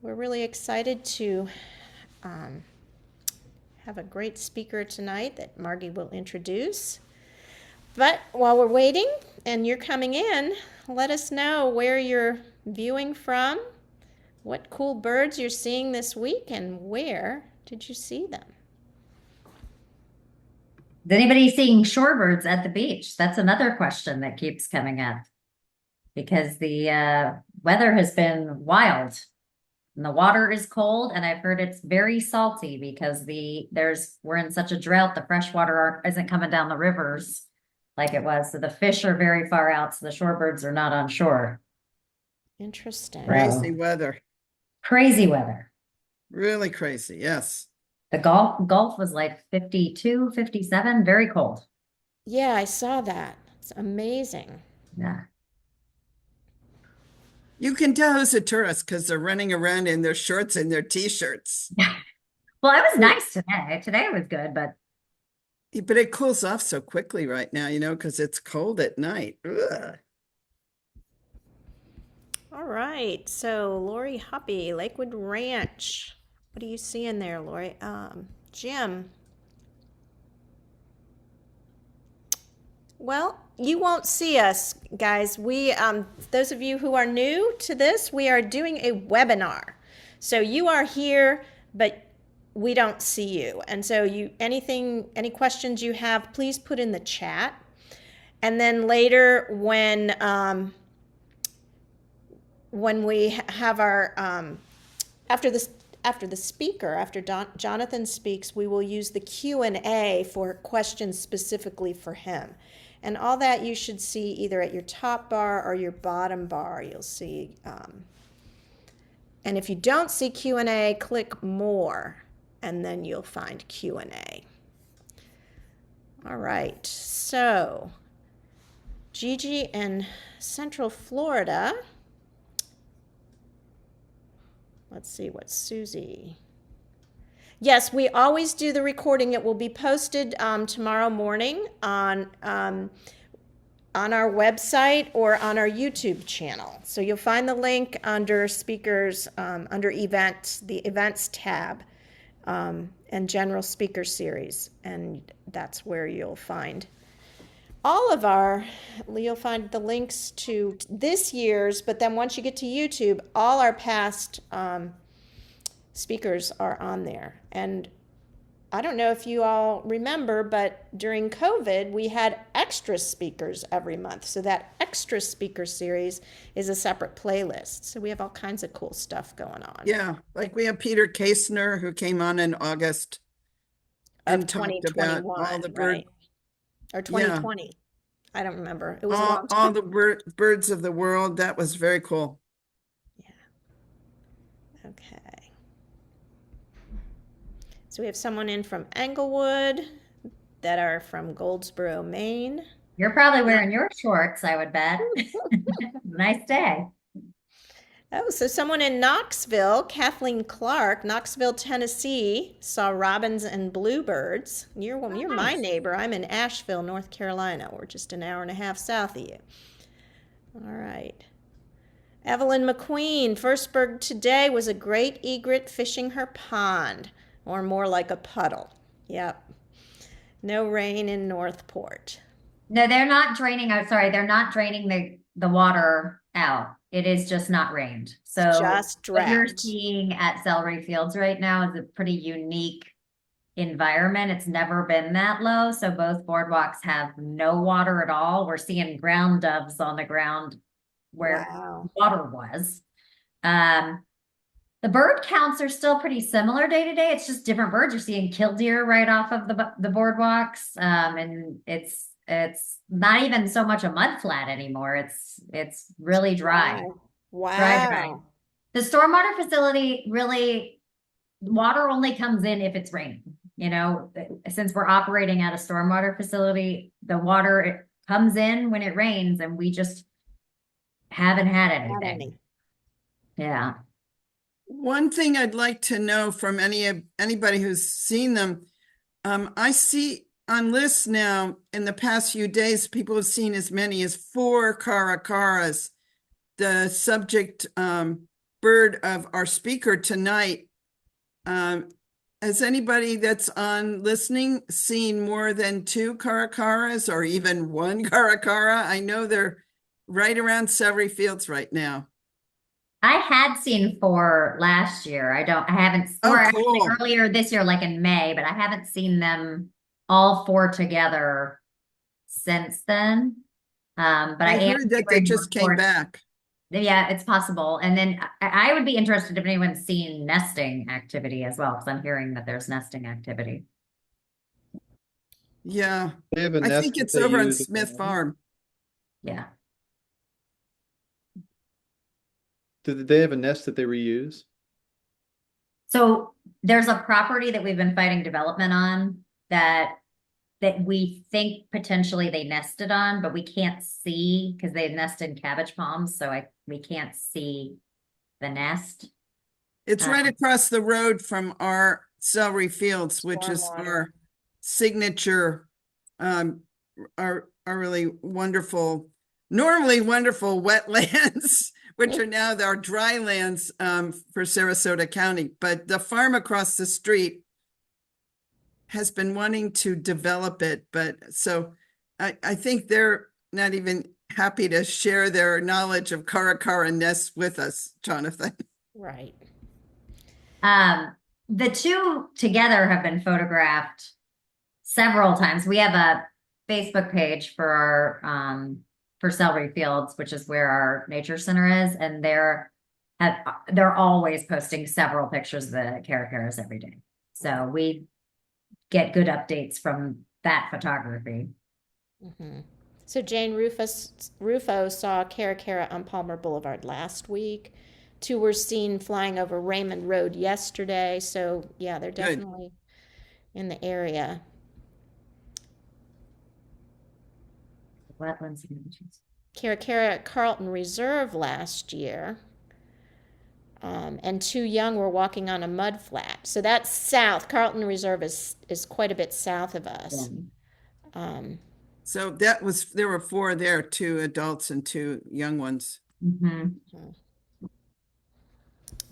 We're really excited to have a great speaker tonight that Margie will introduce. But while we're waiting and you're coming in, let us know where you're viewing from, what cool birds you're seeing this week, and where did you see them? Is anybody seeing shorebirds at the beach? That's another question that keeps coming up because the weather has been wild and the water is cold, and I've heard it's very salty because we're in such a drought. The fresh water isn't coming down the rivers like it was, so the fish are very far out, so the shorebirds are not on shore. Interesting. Crazy weather. Crazy weather. Really crazy, yes. The Gulf was like 52, 57, very cold. Yeah, I saw that. It's amazing. Yeah. You can tell who's a tourist because they're running around in their shorts and their t-shirts. Well, it was nice today. Today was good, but But it cools off so quickly right now, because it's cold at night. Ugh. All right, so Lori Hoppy, Lakewood Ranch. What are you seeing there, Lori? Jim. Well, you won't see us, guys. Those of you who are new to this, we are doing a webinar. So you are here, but we don't see you. And so any questions you have, please put in the chat. And then later, when we have our after the speaker, after Jonathan speaks, we will use the Q&A for questions specifically for him. And all that you should see either at your top bar or your bottom bar. You'll see. And if you don't see Q&A, click more, and then you'll find Q&A. All right. So, Gigi in Central Florida. Let's see what Susie. Yes, we always do the recording. It will be posted tomorrow morning on our website or on our YouTube channel. So you'll find the link under speakers, under events, the events tab, and general speaker series. And that's where you'll find you'll find the links to this year's, but then once you get to YouTube, all our past speakers are on there. And I don't know if you all remember, but during COVID, we had extra speakers every month. So that extra speaker series is a separate playlist. So we have all kinds of cool stuff going on. Yeah, like we have Peter Kasner who came on in August Of and talked about all the right? Or 2020. I don't remember. It was a long time. all the birds of the world. That was very cool. Yeah. Okay. So we have someone in from Englewood that are from Goldsboro, Maine. you're probably wearing your shorts, I would bet. Nice day. Oh, so someone in Knoxville, Kathleen Clark, Knoxville, Tennessee, saw robins and bluebirds. You're my neighbor. I'm in Asheville, North Carolina. We're just an hour and a half south of you. All right. Evelyn McQueen, Firstburg today was a great egret fishing her pond, or more like a puddle. Yep. No rain in Northport. No, they're not draining out. Sorry, they're not draining the water out. It is just not rained. So just what you're drought. seeing at Celery Fields right now is a pretty unique environment. It's never been that low. So both boardwalks have no water at all. We're seeing ground doves on the ground where water was. The bird counts are still pretty similar day to day. It's just different birds. You're seeing killdeer right off of the boardwalks, and it's not even so much a mud flat anymore. It's really dry. Wow. Dry. The stormwater facility really, water only comes in if it's raining. Since we're operating at a stormwater facility, the water comes in when it rains, and we just haven't had anything. Yeah. One thing I'd like to know from anybody who's seen them, I see on lists now in the past few days, people have seen as many as 4 Caracaras. The subject bird of our speaker tonight. Has anybody that's on listening seen more than 2 caracaras or even 1 caracara? I know they're right around Sellery Fields right now. I had seen 4 last year. I haven't, Oh, or actually cool. earlier this year, like in May, but I haven't seen them all 4 together since then. But I I am heard that they hearing just came reports. back. Yeah, it's possible. And then I would be interested if anyone's seen nesting activity as well, because I'm hearing that there's nesting activity. Yeah, They have a I nest think that it's they over on use Smith Farm. Yeah. Do they have a nest that they reuse? So there's a property that we've been fighting development on that we think potentially they nested on, but we can't see because they nest in cabbage palms, so we can't see the nest. It's right across the road from our Sellery Fields, which is Stormwater. our signature, our really wonderful, normally wonderful wetlands, which are now our dry lands for Sarasota County. But the farm across the street has been wanting to develop it, but so I think they're not even happy to share their knowledge of Caracara nests with us, Jonathan. Right. The 2 together have been photographed several times. We have a Facebook page for our for Sellery Fields, which is where our nature center is, and they're always posting several pictures of the Caracaras every day. So we get good updates from that photography. So Jane Rufo saw Caracara on Palmer Boulevard last week. 2 were seen flying over Raymond Road yesterday. So yeah, they're definitely in the area. Wetlands and beaches. Caracara at Carlton Reserve last year. And 2 young were walking on a mud flat. So that's south. Carlton Reserve is quite a bit south of us. So there were 4 there, 2 adults and 2 young ones.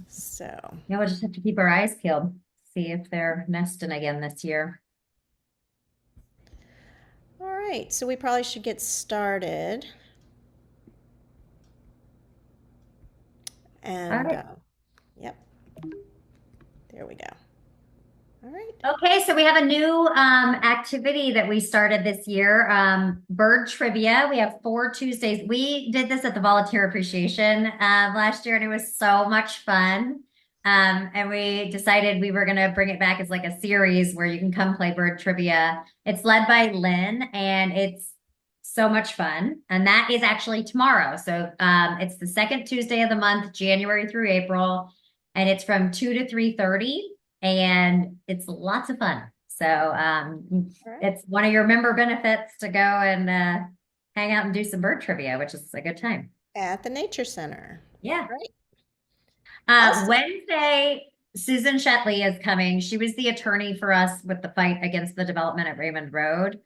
So Yeah, we'll just have to keep our eyes peeled, see if they're nesting again this year. all right, so we probably should get started. And All right. yep, there we go. All right. Okay, so we have a new activity that we started this year, bird trivia. We have 4 Tuesdays. We did this at the Volunteer Appreciation last year, and it was so much fun. And we decided we were going to bring it back as like a series where you can come play bird trivia. It's led by Lynn, and it's so much fun. And that is actually tomorrow. So it's the 2nd Tuesday of the month, January through April, and it's from 2 to 3:30. And it's lots of fun. So it's one of your member benefits to go and hang out and do some bird trivia, which is a good time. At the Nature Center. Yeah. Right. Awesome. Wednesday, Susan Shetley is coming. She was the attorney for us with the fight against the development at Raymond Road.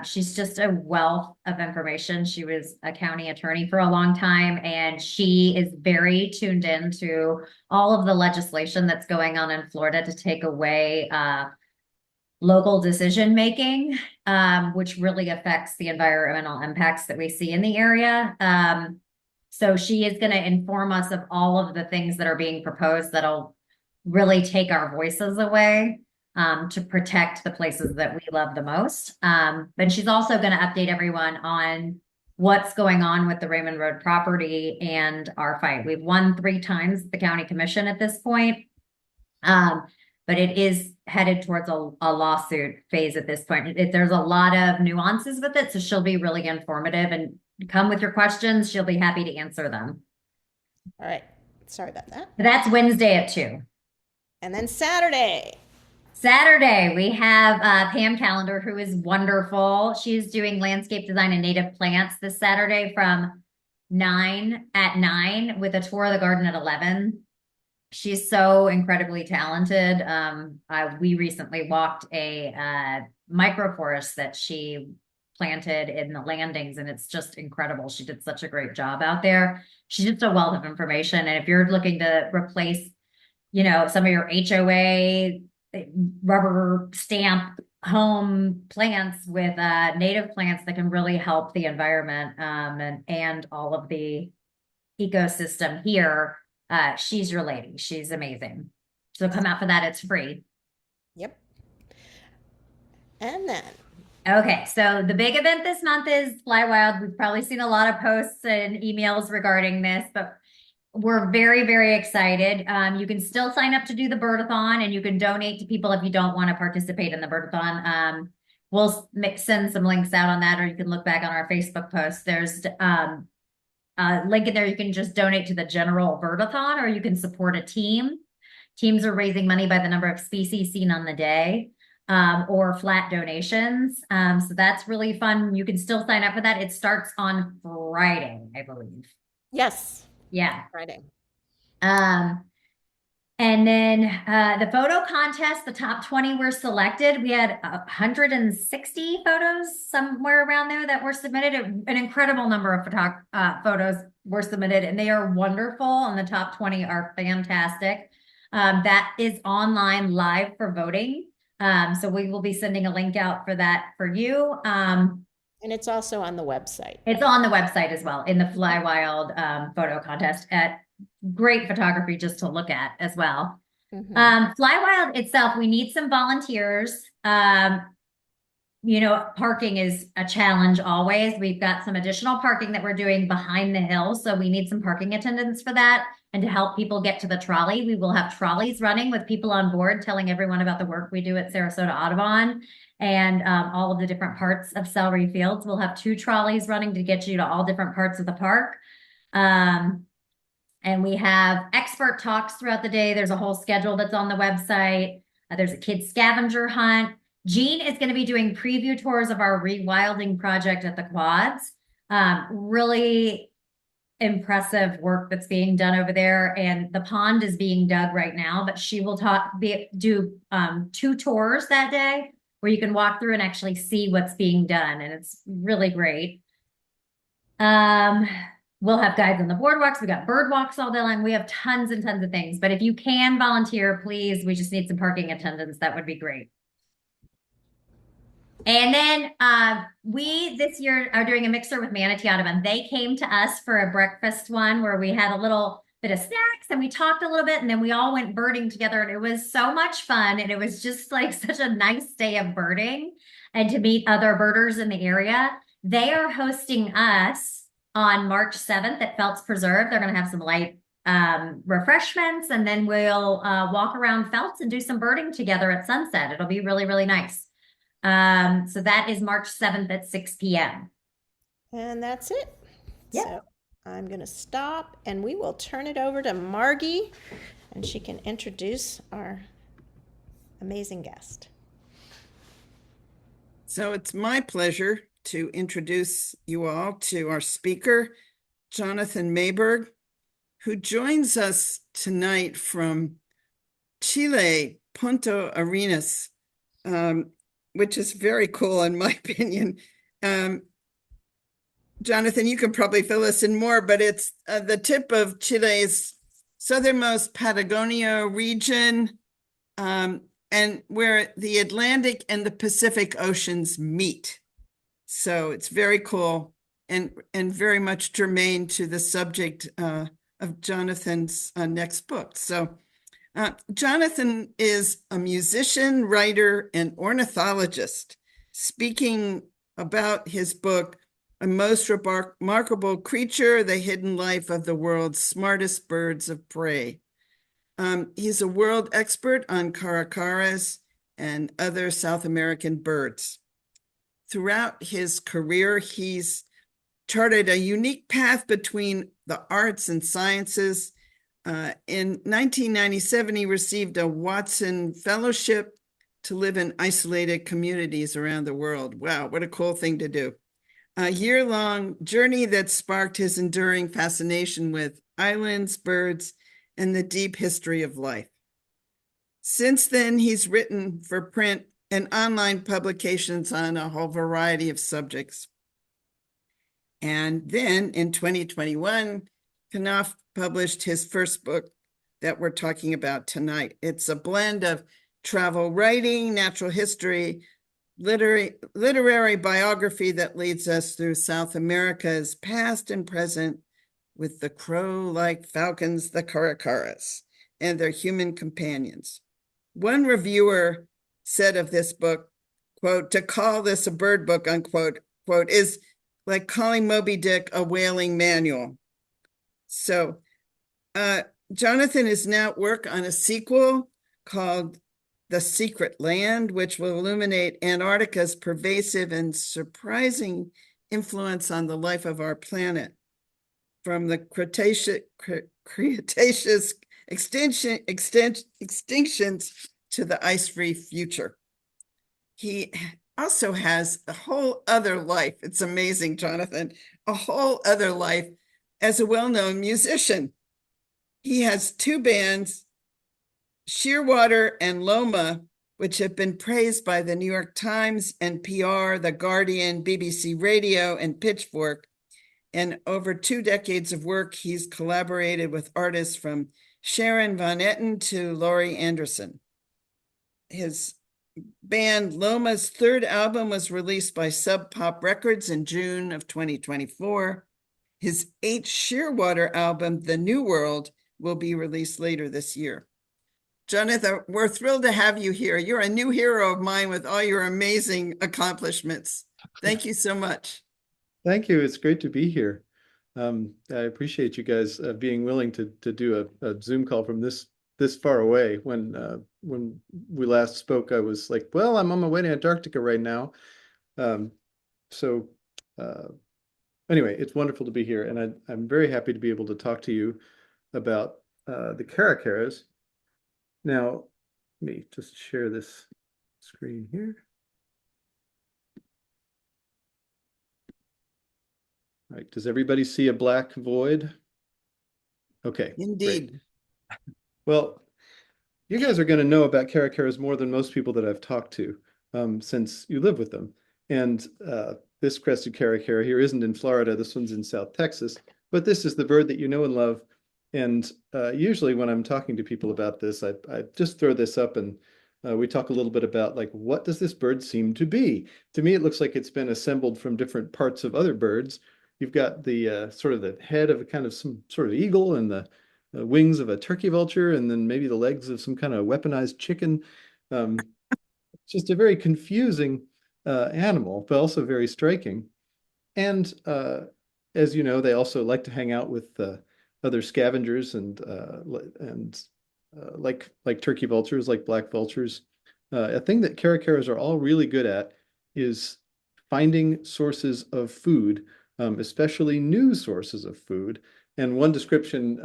She's just a wealth of information. She was a county attorney for a long time, and she is very tuned in to all of the legislation that's going on in Florida to take away local decision making, which really affects the environmental impacts that we see in the area. So she is going to inform us of all of the things that are being proposed that'll really take our voices away. To protect the places that we love the most. But she's also going to update everyone on what's going on with the Raymond Road property and our fight. We've won 3 times at the county commission at this point. But it is headed towards a lawsuit phase at this point. There's a lot of nuances with it, so she'll be really informative, and come with your questions. She'll be happy to answer them. All right. Sorry about that. That's Wednesday at 2. And then Saturday, we have Pam Callender, who is wonderful. She's doing landscape design and native plants this Saturday from 9 with a tour of the garden at 11. She's so incredibly talented. We recently walked a microforest that she planted in the landings, and it's just incredible. She did such a great job out there. She's just a wealth of information. And if you're looking to replace, some of your HOA rubber stamp home plants with native plants that can really help the environment and all of the ecosystem here, she's your lady. She's amazing. So come out for that. It's free. Yep. And then, Okay, so the big event this month is Fly Wild. We've probably seen a lot of posts and emails regarding this, but we're very, very excited. You can still sign up to do the birdathon, and you can donate to people if you don't want to participate in the birdathon. We'll send some links out on that, or you can look back on our Facebook post. There's a link in there. You can just donate to the general birdathon, or you can support a team. Teams are raising money by the number of species seen on the day. Or flat donations. So that's really fun. You can still sign up for that. It starts on Friday, I believe. yes, Yeah. Friday. And then the photo contest, the top 20 were selected. We had 160 photos somewhere around there that were submitted. An incredible number of photos were submitted, and they are wonderful. And the top 20 are fantastic. That is online live for voting. So we will be sending a link out for that for you. And it's also on the website. It's on the website as well in the Fly Wild photo contest. Great photography just to look at as well. Mhm. Fly Wild itself, we need some volunteers. Parking is a challenge always. We've got some additional parking that we're doing behind the hill, so we need some parking attendants for that. And to help people get to the trolley, we will have trolleys running with people on board telling everyone about the work we do at Sarasota Audubon and all of the different parts of Celery Fields. We'll have 2 trolleys running to get you to all different parts of the park. And we have expert talks throughout the day. There's a whole schedule that's on the website. There's a kids scavenger hunt. Jean is going to be doing preview tours of our rewilding project at the quads. Really impressive work that's being done over there, and the pond is being dug right now, but she will do 2 tours that day where you can walk through and actually see what's being done, and it's really great. We'll have guides on the boardwalks. We got bird walks all day long. We have tons and tons of things, but if you can volunteer, please, we just need some parking attendants. That would be great. And then we this year are doing a mixer with Manatee Audubon. They came to us for a breakfast one where we had a little bit of snacks and we talked a little bit, and then we all went birding together, and it was so much fun. And it was just like such a nice day of birding and to meet other birders in the area. They are hosting us on March 7th at Phelps Preserve. They're going to have some light refreshments, and then we'll walk around Phelps and do some birding together at sunset. It'll be really, really nice. So that is March 7th at 6 p.m. And that's it. Yep. So I'm going to stop, and we will turn it over to Margie, and she can introduce our amazing guest. So it's my pleasure to introduce you all to our speaker, Jonathan Meiburg, who joins us tonight from Chile, Punta Arenas, which is very cool in my opinion. Jonathan, you can probably fill us in more, but it's the tip of Chile's southernmost Patagonia region, and where the Atlantic and the Pacific Oceans meet. So it's very cool and very much germane to the subject of Jonathan's next book. So Jonathan is a musician, writer, and ornithologist, speaking about his book, A Most Remarkable Creature, The Hidden Life of the World's Smartest Birds of Prey. He's a world expert on caracaras and other South American birds. Throughout his career, he's charted a unique path between the arts and sciences. In 1997, he received a Watson Fellowship to live in isolated communities around the world. Wow, what a cool thing to do. A year-long journey that sparked his enduring fascination with islands, birds, and the deep history of life. Since then, he's written for print and online publications on a whole variety of subjects. And then in 2021, Knopf published his first book that we're talking about tonight. It's a blend of travel writing, natural history, literary biography that leads us through South America's past and present with the crow-like falcons, the Caracaras, and their human companions. One reviewer said of this book, quote, to call this a bird book, unquote, quote, is like calling Moby Dick a whaling manual. So Jonathan is now at work on a sequel called The Secret Land, which will illuminate Antarctica's pervasive and surprising influence on the life of our planet, from the Cretaceous extinctions to the ice-free future. He also has a whole other life. It's amazing, Jonathan, a whole other life as a well-known musician. He has two bands, Shearwater and Loma, which have been praised by the New York Times, NPR, The Guardian, BBC Radio, and Pitchfork. And over 2 decades of work, he's collaborated with artists from Sharon Van Etten to Laurie Anderson. His band Loma's third album was released by Sub Pop Records in June of 2024. His H. Shearwater album, The New World, will be released later this year. Jonathan, we're thrilled to have you here. You're a new hero of mine with all your amazing accomplishments. Thank you so much. Thank you. It's great to be here. I appreciate you guys being willing to do a Zoom call from this far away. When we last spoke, I was like, well, I'm on my way to Antarctica right now. Anyway, it's wonderful to be here, and I'm very happy to be able to talk to you about the Caracaras. Now, let me just share this screen here. All right, does everybody see a black void? Okay. Indeed. Great. Well, you guys are going to know about Caracaras more than most people that I've talked to, since you live with them. And this crested Caracara here isn't in Florida. This one's in South Texas. But this is the bird that you know and love. And usually when I'm talking to people about this, I just throw this up and we talk a little bit about, like, what does this bird seem to be? To me, it looks like it's been assembled from different parts of other birds. You've got the sort of the head of a kind of some sort of eagle and the wings of a turkey vulture, and then maybe the legs of some kind of weaponized chicken. It's just a very confusing animal, but also very striking. And as you know, they also like to hang out with other scavengers and like turkey vultures, like black vultures. A thing that Caracaras are all really good at is finding sources of food, especially new sources of food. And one description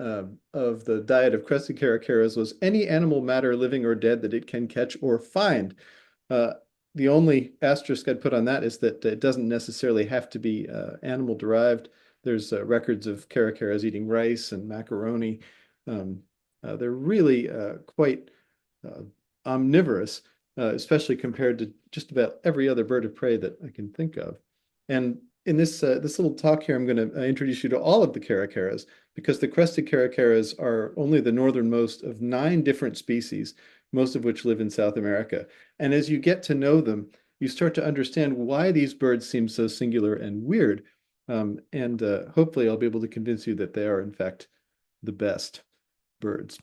of the diet of crested Caracaras was any animal matter, living or dead, that it can catch or find. The only asterisk I'd put on that is that it doesn't necessarily have to be animal derived. There's records of Caracaras eating rice and macaroni. They're really quite omnivorous, especially compared to just about every other bird of prey that I can think of. And in this little talk here, I'm going to introduce you to all of the Caracaras, because the crested Caracaras are only the northernmost of 9 different species, most of which live in South America. And as you get to know them, you start to understand why these birds seem so singular and weird. Hopefully I'll be able to convince you that they are, in fact, the best birds.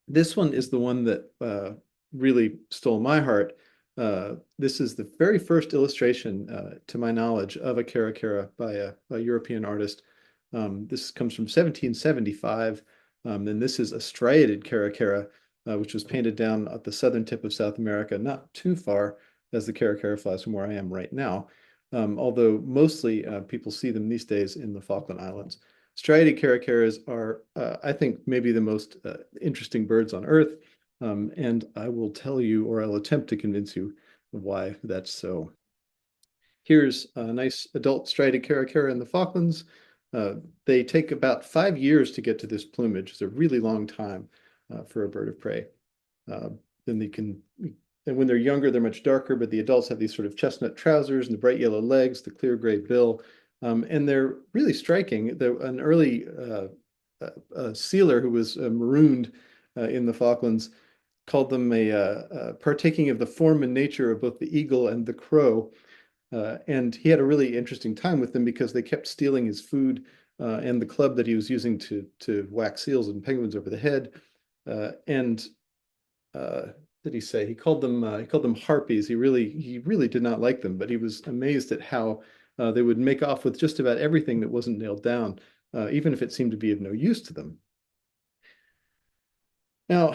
This one is the one that really stole my heart. This is the very first illustration, to my knowledge, of a Caracara by a European artist. This comes from 1775, and this is a striated Caracara, which was painted down at the southern tip of South America, not too far as the Caracara flies from where I am right now, although mostly people see them these days in the Falkland Islands. Striated Caracaras are, I think, maybe the most interesting birds on Earth. And I will tell you, or I'll attempt to convince you, why that's so. Here's a nice adult striated Caracara in the Falklands. They take about 5 years to get to this plumage. It's a really long time for a bird of prey. Then they can and when they're younger, they're much darker, but the adults have these sort of chestnut trousers and the bright yellow legs, the clear gray bill, and they're really striking. An early sealer who was marooned in the Falklands called them partaking of the form and nature of both the eagle and the crow. And he had a really interesting time with them because they kept stealing his food and the club that he was using to whack seals and penguins over the head. And did he say he called them harpies? He really did not like them, but he was amazed at how they would make off with just about everything that wasn't nailed down, even if it seemed to be of no use to them. Now,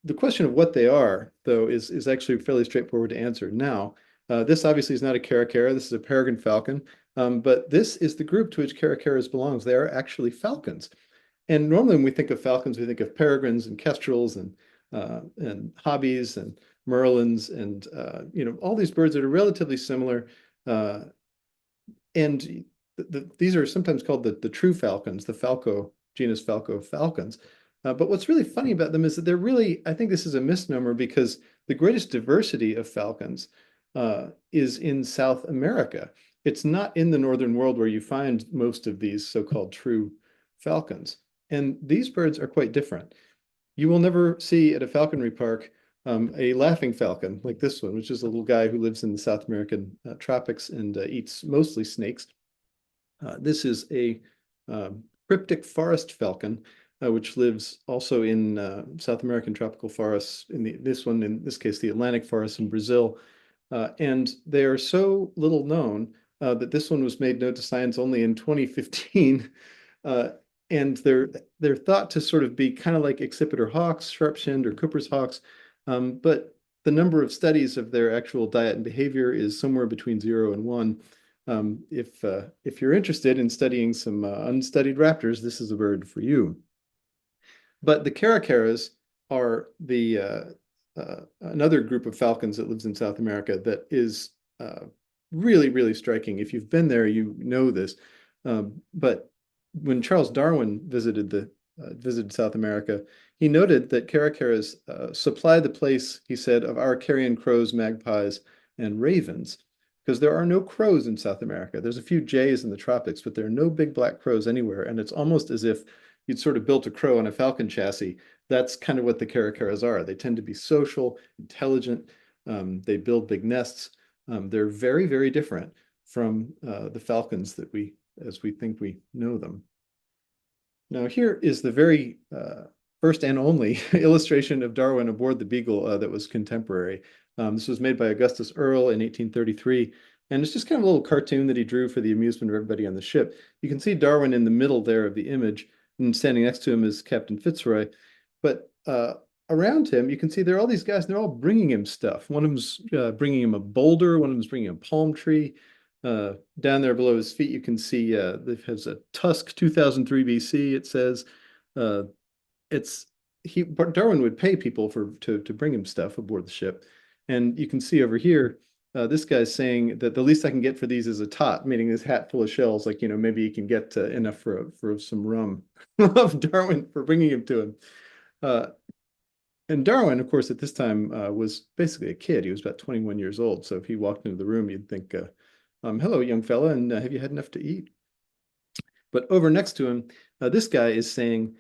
the question of what they are, though, is actually fairly straightforward to answer. Now, this obviously is not a caracara. This is a peregrine falcon, but this is the group to which caracaras belongs. They are actually falcons. And normally when we think of falcons, we think of peregrines and kestrels and hobbies and merlins and all these birds that are relatively similar. And these are sometimes called the true falcons, the falco, genus falco falcons. But what's really funny about them is that they're really, I think this is a misnomer because the greatest diversity of falcons is in South America. It's not in the northern world where you find most of these so-called true falcons. And these birds are quite different. You will never see at a falconry park a laughing falcon like this one, which is a little guy who lives in the South American tropics and eats mostly snakes. This is a cryptic forest falcon, which lives also in South American tropical forests, in this case, the Atlantic forests in Brazil. And they are so little known that this one was made known to science only in 2015. And they're thought to sort of be kind of like accipiter hawks, sharp-shinned or Cooper's hawks. But the number of studies of their actual diet and behavior is somewhere between 0 and 1. If you're interested in studying some unstudied raptors, this is a bird for you. But the caracaras are another group of falcons that lives in South America that is really, really striking. If you've been there, you know this. But when Charles Darwin visited South America, he noted that caracaras supply the place, he said, of our carrion crows, magpies, and ravens, because there are no crows in South America. There's a few jays in the tropics, but there are no big black crows anywhere. And it's almost as if you'd sort of built a crow on a falcon chassis. That's kind of what the caracaras are. They tend to be social, intelligent. They build big nests. They're very, very different from the falcons that as we think we know them. Now, here is the very first and only illustration of Darwin aboard the Beagle that was contemporary. This was made by Augustus Earle in 1833, and it's just kind of a little cartoon that he drew for the amusement of everybody on the ship. You can see Darwin in the middle there of the image, and standing next to him is Captain Fitzroy. But around him, you can see there are all these guys, and they're all bringing him stuff. One of them's bringing him a boulder, one of them's bringing him a palm tree. Down there below his feet, you can see it has a tusk 2003 BC, it says. Darwin would pay people to bring him stuff aboard the ship. And you can see over here, this guy's saying that the least I can get for these is a tot, meaning this hat full of shells, like, maybe he can get enough for some rum of Darwin for bringing him to him. And Darwin, of course, at this time was basically a kid. He was about 21 years old. So if he walked into the room, you'd think, hello, young fella, and have you had enough to eat? But over next to him, this guy is saying,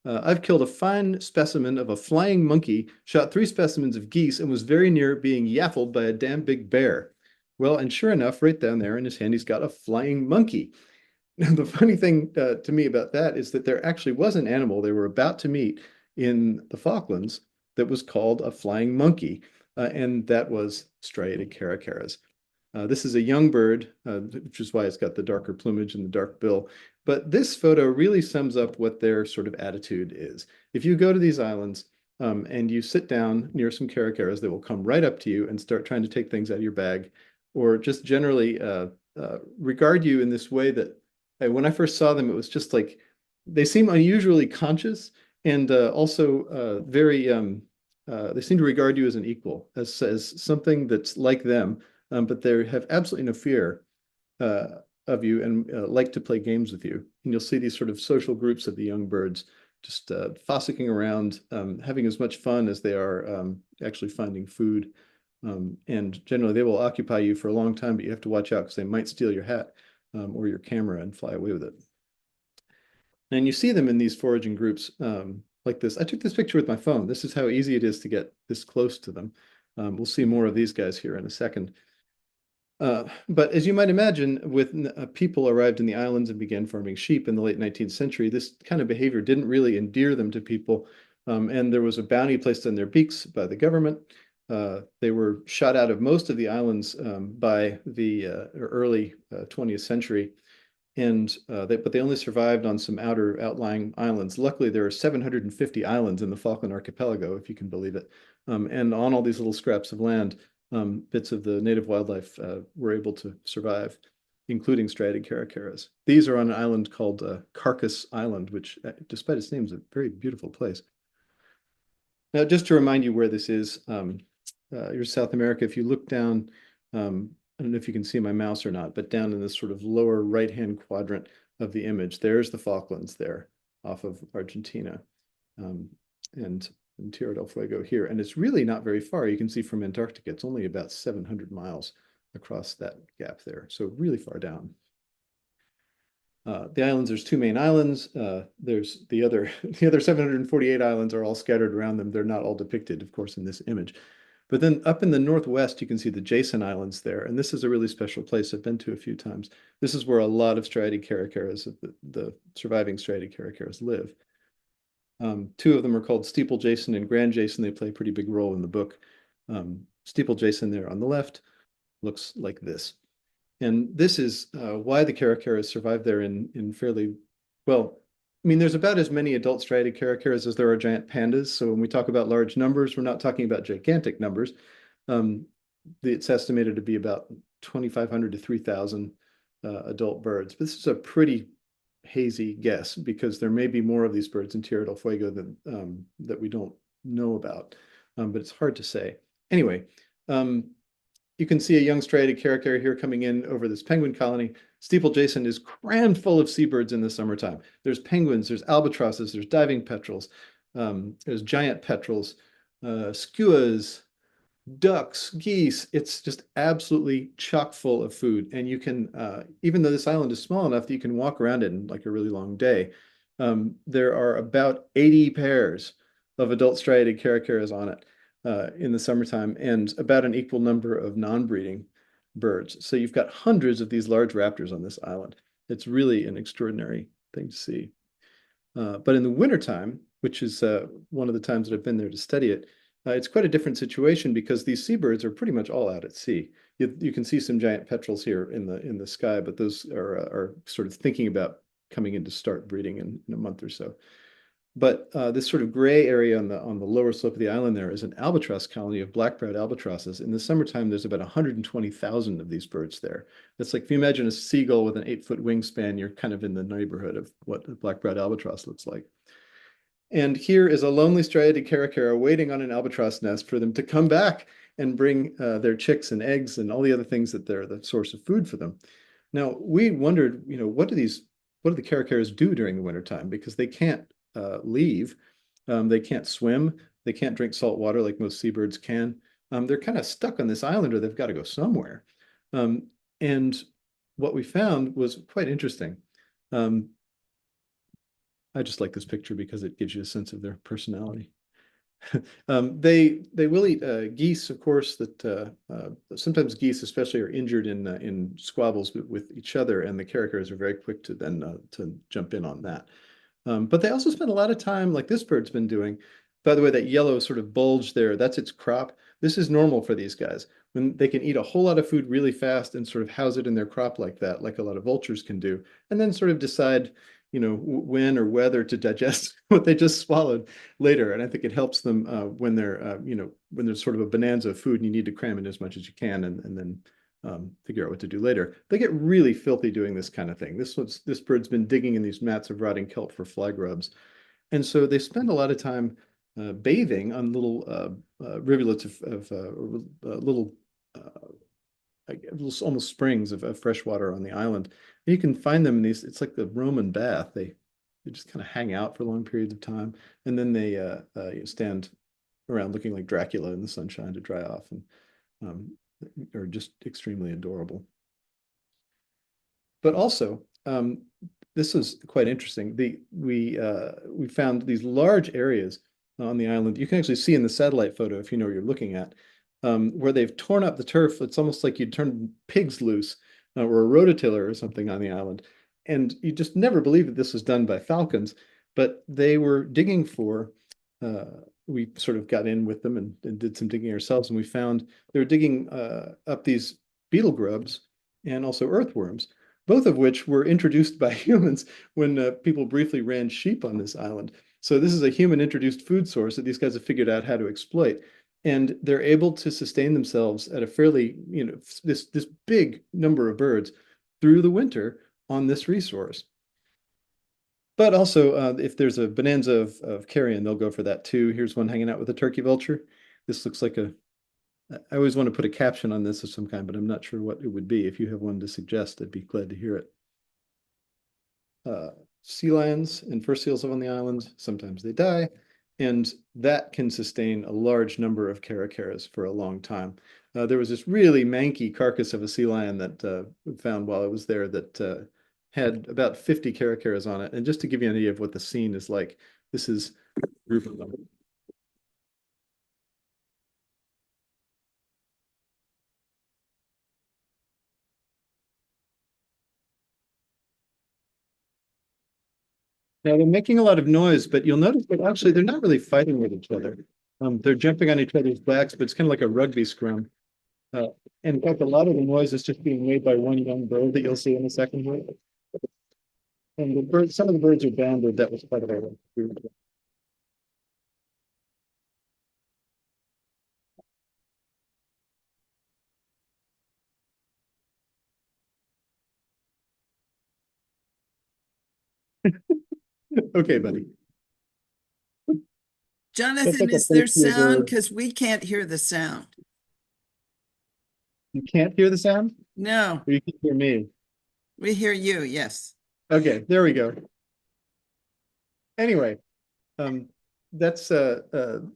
I've killed a fine specimen of a flying monkey, shot 3 specimens of geese, and was very near being yaffled by a damn big bear. Well, and sure enough, right down there in his hand, he's got a flying monkey. Now, the funny thing to me about that is that there actually was an animal they were about to meet in the Falklands that was called a flying monkey, and that was striated caracaras. This is a young bird, which is why it's got the darker plumage and the dark bill. But this photo really sums up what their sort of attitude is. If you go to these islands and you sit down near some caracaras, they will come right up to you and start trying to take things out of your bag, or just generally regard you in this way that when I first saw them, it was just like they seem unusually conscious and also very, they seem to regard you as an equal, as something that's like them. But they have absolutely no fear of you and like to play games with you. And you'll see these sort of social groups of the young birds just fossicking around, having as much fun as they are actually finding food. And generally they will occupy you for a long time, but you have to watch out because they might steal your hat or your camera and fly away with it. And you see them in these foraging groups like this. I took this picture with my phone. This is how easy it is to get this close to them. We'll see more of these guys here in a second. But as you might imagine, with people arrived in the islands and began farming sheep in the late 19th century, this kind of behavior didn't really endear them to people. And there was a bounty placed on their beaks by the government. They were shot out of most of the islands by the early 20th century. And but they only survived on some outlying islands. Luckily, there are 750 islands in the Falkland Archipelago, if you can believe it. And on all these little scraps of land, bits of the native wildlife were able to survive, including striated caracaras. These are on an island called Carcass Island, which, despite its name, is a very beautiful place. Now, just to remind you where this is, here's South America. If you look down, I don't know if you can see my mouse or not, but down in this sort of lower right-hand quadrant of the image, there's the Falklands there off of Argentina and Tierra del Fuego here. And it's really not very far. You can see from Antarctica, it's only about 700 miles across that gap there. So really far down. The islands, there's two main islands. There's the other 748 islands are all scattered around them. They're not all depicted, of course, in this image. But then up in the northwest, you can see the Jason Islands there. And this is a really special place I've been to a few times. This is where a lot of striated caracaras, the surviving striated caracaras, live. Two of them are called Steeple Jason and Grand Jason. They play a pretty big role in the book. Steeple Jason there on the left looks like this. And this is why the caracaras survive there in fairly, well, I mean, there's about as many adult striated caracaras as there are giant pandas. So when we talk about large numbers, we're not talking about gigantic numbers. It's estimated to be about 2,500 to 3,000 adult birds. But this is a pretty hazy guess because there may be more of these birds in Tierra del Fuego than, that we don't know about, but it's hard to say. Anyway, you can see a young striated caracara here coming in over this penguin colony. Steeple Jason is crammed full of seabirds in the summertime. There's penguins, there's albatrosses, there's diving petrels, there's giant petrels, skuas, ducks, geese. It's just absolutely chock full of food. And you can, even though this island is small enough that you can walk around it in like a really long day, there are about 80 pairs of adult striated caracaras on it in the summertime and about an equal number of non-breeding birds. So you've got hundreds of these large raptors on this island. It's really an extraordinary thing to see. But in the wintertime, which is one of the times that I've been there to study it, it's quite a different situation because these seabirds are pretty much all out at sea. You can see some giant petrels here in the sky, but those are sort of thinking about coming in to start breeding in a month or so. But this sort of gray area on the lower slope of the island there is an albatross colony of black-browed albatrosses. In the summertime, there's about 120,000 of these birds there. That's like if you imagine a seagull with an 8-foot wingspan, you're kind of in the neighborhood of what a black-browed albatross looks like. And here is a lonely striated caracara waiting on an albatross nest for them to come back and bring their chicks and eggs and all the other things that they're the source of food for them. Now, we wondered, you know, what do the caracaras do during the wintertime? Because they can't leave. They can't swim. They can't drink salt water like most seabirds can. They're kind of stuck on this island or they've got to go somewhere. And what we found was quite interesting. I just like this picture because it gives you a sense of their personality. They will eat geese, of course, that sometimes geese especially are injured in squabbles with each other, and the caracaras are very quick to then to jump in on that. But they also spend a lot of time, like this bird's been doing. By the way, that yellow sort of bulge there, that's its crop. This is normal for these guys. When they can eat a whole lot of food really fast and sort of house it in their crop like that, like a lot of vultures can do, and then sort of decide, you know, when or whether to digest what they just swallowed later. And I think it helps them when they're, you know, when there's sort of a bonanza of food and you need to cram in as much as you can and then figure out what to do later. They get really filthy doing this kind of thing. This bird's been digging in these mats of rotting kelp for fly grubs. And so they spend a lot of time bathing on little rivulets of little almost springs of fresh water on the island. And you can find them in these, it's like the Roman bath. They they just kind of hang out for long periods of time, and then they stand around looking like Dracula in the sunshine to dry off, and are just extremely adorable. But also, this was quite interesting. We found these large areas on the island. You can actually see in the satellite photo, if you know what you're looking at, where they've torn up the turf. It's almost like you'd turn pigs loose, or a rototiller or something on the island. And you just never believe that this was done by falcons, but they were digging for, we sort of got in with them and did some digging ourselves, and we found they were digging up these beetle grubs and also earthworms, both of which were introduced by humans when people briefly ran sheep on this island. So this is a human introduced food source that these guys have figured out how to exploit. And they're able to sustain themselves at a fairly, this big number of birds through the winter on this resource. But also, if there's a bonanza of carrion, they'll go for that too. Here's one hanging out with a turkey vulture. This looks like I always want to put a caption on this of some kind, but I'm not sure what it would be. If you have one to suggest, I'd be glad to hear it. Sea lions and fur seals live on the island. Sometimes they die, and that can sustain a large number of caracaras for a long time. There was this really manky carcass of a sea lion that we found while I was there that had about 50 caracaras on it. And just to give you an idea of what the scene is like, this is a group of them. Now they're making a lot of noise, but you'll notice that actually they're not really fighting with each other. They're jumping on each other's backs, but it's kind of like a rugby scrum. And in fact, a lot of the noise is just being made by one young bird that you'll see in a second. And the birds, some of the birds are banded. That was part of our group. Okay, buddy. Jonathan, like a is there first-year sound? bird. Because we can't hear the sound. You can't hear the sound? No, Or you can hear me? we hear you, yes. Okay, there we go. Anyway, that's that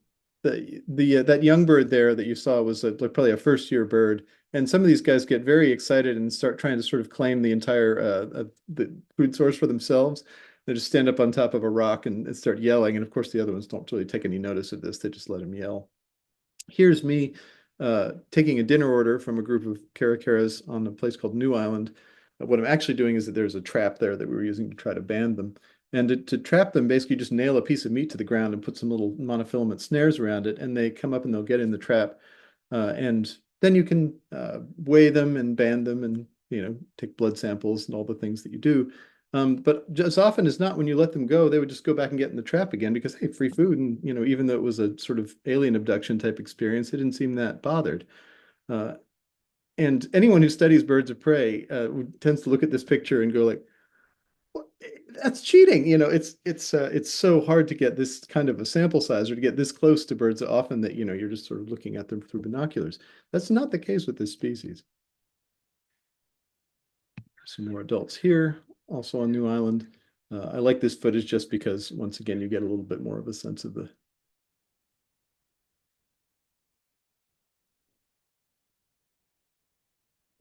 young bird there that you saw was probably a first-year bird, and some of these guys get very excited and start trying to sort of claim the entire the food source for themselves. They just stand up on top of a rock and start yelling, and of course the other ones don't really take any notice of this. They just let them yell. Here's me taking a dinner order from a group of caracaras on a place called New Island. What I'm actually doing is that there's a trap there that we were using to try to band them. And to trap them, basically just nail a piece of meat to the ground and put some little monofilament snares around it, and they come up and they'll get in the trap. And then you can weigh them and band them and take blood samples and all the things that you do. But as often as not, when you let them go, they would just go back and get in the trap again because, hey, free food. And, even though it was a sort of alien abduction type experience, they didn't seem that bothered. And anyone who studies birds of prey tends to look at this picture and go like, well, that's cheating. It's so hard to get this kind of a sample size or to get this close to birds often that, you're just sort of looking at them through binoculars. That's not the case with this species. Some more adults here, also on New Island. I like this footage just because, once again, you get a little bit more of a sense of the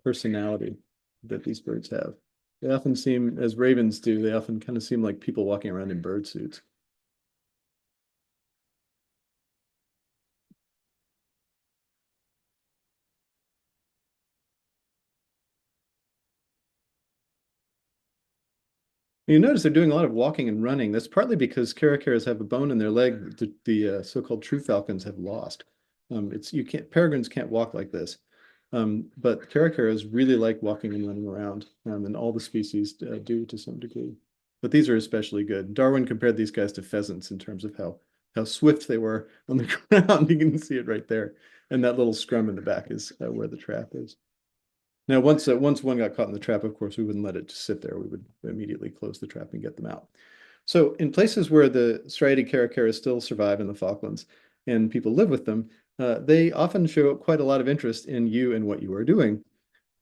personality that these birds have. They often seem, as ravens do, they often kind of seem like people walking around in bird suits. You notice they're doing a lot of walking and running. That's partly because caracaras have a bone in their leg that the so-called true falcons have lost. Peregrines can't walk like this. But caracaras really like walking and running around, and all the species do to some degree. But these are especially good. Darwin compared these guys to pheasants in terms of how swift they were on the ground. You can see it right there. And that little scrum in the back is where the trap is. Now, once one got caught in the trap, of course, we wouldn't let it just sit there. We would immediately close the trap and get them out. So in places where the striated caracaras still survive in the Falklands and people live with them, they often show quite a lot of interest in you and what you are doing.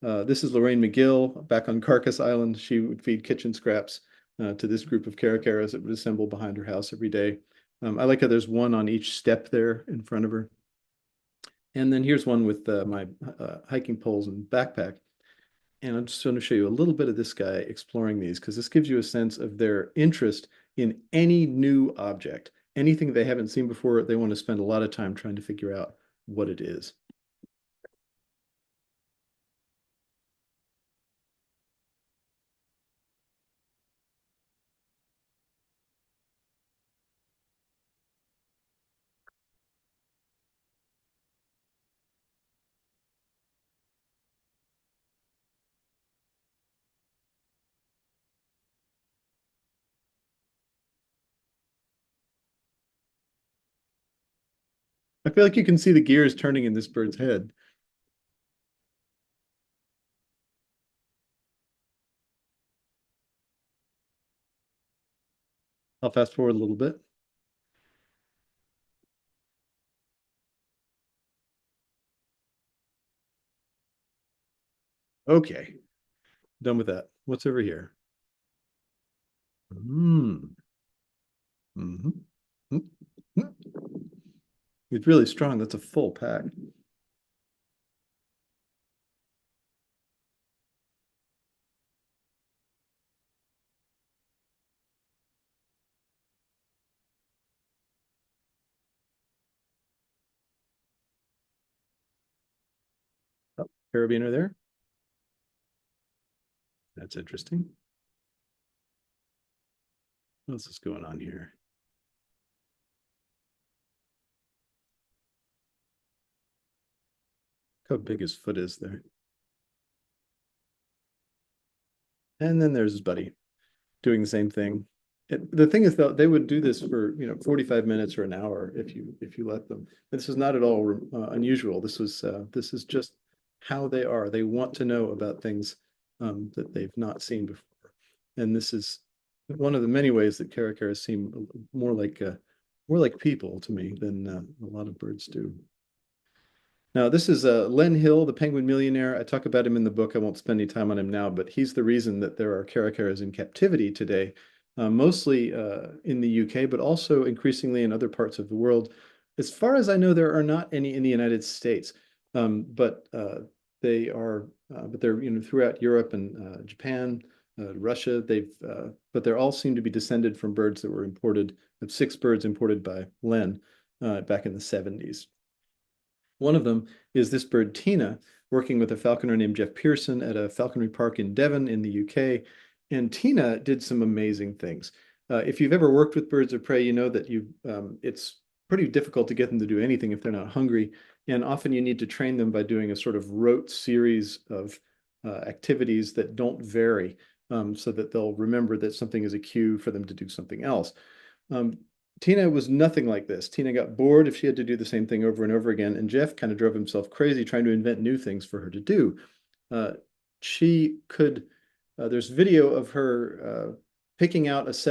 This is Lorraine McGill back on Carcass Island. She would feed kitchen scraps to this group of caracaras that would assemble behind her house every day. I like how there's one on each step there in front of her. And then here's one with my hiking poles and backpack. And I'm just going to show you a little bit of this guy exploring these, because this gives you a sense of their interest in any new object. Anything they haven't seen before, they want to spend a lot of time trying to figure out what it is. I feel like you can see the gears turning in this bird's head. I'll fast forward a little bit. Okay, done with that. What's over here? Mm. Mm-hmm. Mm-hmm. It's really strong. That's a full pack. Oh, carabiner there. That's interesting. What else is going on here? Look how big his foot is there. And then there's his buddy doing the same thing. The thing is, though, they would do this for 45 minutes or an hour if you let them. This is not at all unusual. This is just how they are. They want to know about things that they've not seen before, and this is one of the many ways that caracaras seem more like people to me than a lot of birds do. Now, this is Len Hill, the penguin millionaire. I talk about him in the book. I won't spend any time on him now, but he's the reason that there are caracaras in captivity today, mostly in the UK, but also increasingly in other parts of the world. As far as I know, there are not any in the United States, but they're throughout Europe and Japan, Russia. But they all seem to be descended from birds that were imported. Of 6 birds imported by Len back in the 70s. One of them is this bird, Tina, working with a falconer named Jeff Pearson at a falconry park in Devon in the UK. And Tina did some amazing things. If you've ever worked with birds of prey, you know that it's pretty difficult to get them to do anything if they're not hungry. And often you need to train them by doing a sort of rote series of activities that don't vary, so that they'll remember that something is a cue for them to do something else. Tina was nothing like this. Tina got bored if she had to do the same thing over and over again, and Jeff kind of drove himself crazy trying to invent new things for her to do. There's video of her picking out there's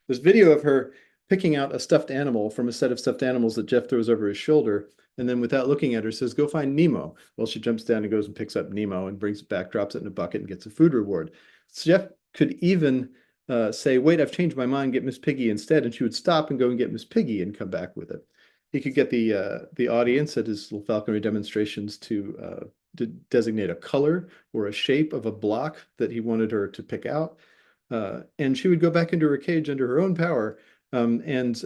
video of her picking out a stuffed animal from a set of stuffed animals that Jeff throws over his shoulder, and then without looking at her says, "Go find Nemo." Well, she jumps down and goes and picks up Nemo and brings it back, drops it in a bucket, and gets a food reward. So Jeff could even say, "Wait, I've changed my mind, get Miss Piggy instead," and she would stop and go and get Miss Piggy and come back with it. He could get the audience at his little falconry demonstrations to designate a color or a shape of a block that he wanted her to pick out, and she would go back into her cage under her own power and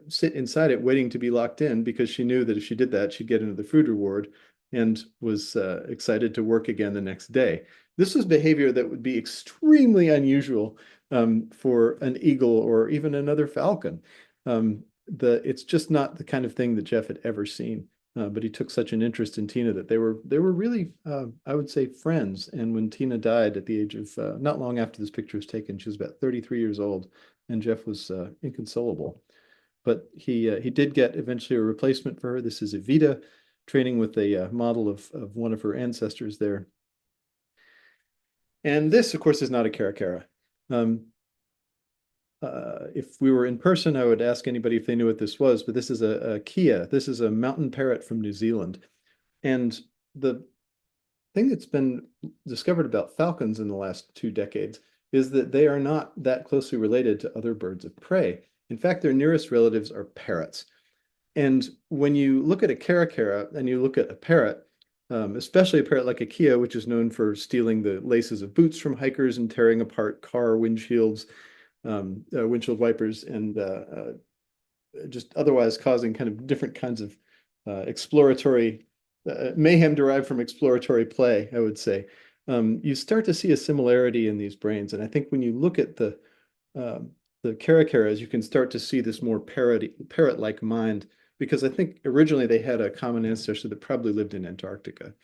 sit inside it waiting to be locked in, because she knew that if she did that, she'd get into the food reward, and was excited to work again the next day. This was behavior that would be extremely unusual for an eagle or even another falcon. It's just not the kind of thing that Jeff had ever seen. But he took such an interest in Tina that they were really, I would say, friends. And when Tina died at the age of not long after this picture was taken, she was about 33 years old, and Jeff was inconsolable. But he did get eventually a replacement for her. This is Evita training with a model of one of her ancestors there. And this, of course, is not a caracara. If we were in person, I would ask anybody if they knew what this was, but this is a kia. This is a mountain parrot from New Zealand. And the thing that's been discovered about falcons in the last 2 decades is that they are not that closely related to other birds of prey. In fact, their nearest relatives are parrots. And when you look at a caracara and you look at a parrot, especially a parrot like a Kia, which is known for stealing the laces of boots from hikers and tearing apart car windshields, windshield wipers, and just otherwise causing kind of different kinds of exploratory mayhem derived from exploratory play, I would say. You start to see a similarity in these brains. And I think when you look at the caracaras, you can start to see this more parrot-like mind, because I think originally they had a common ancestor that probably lived in Antarctica.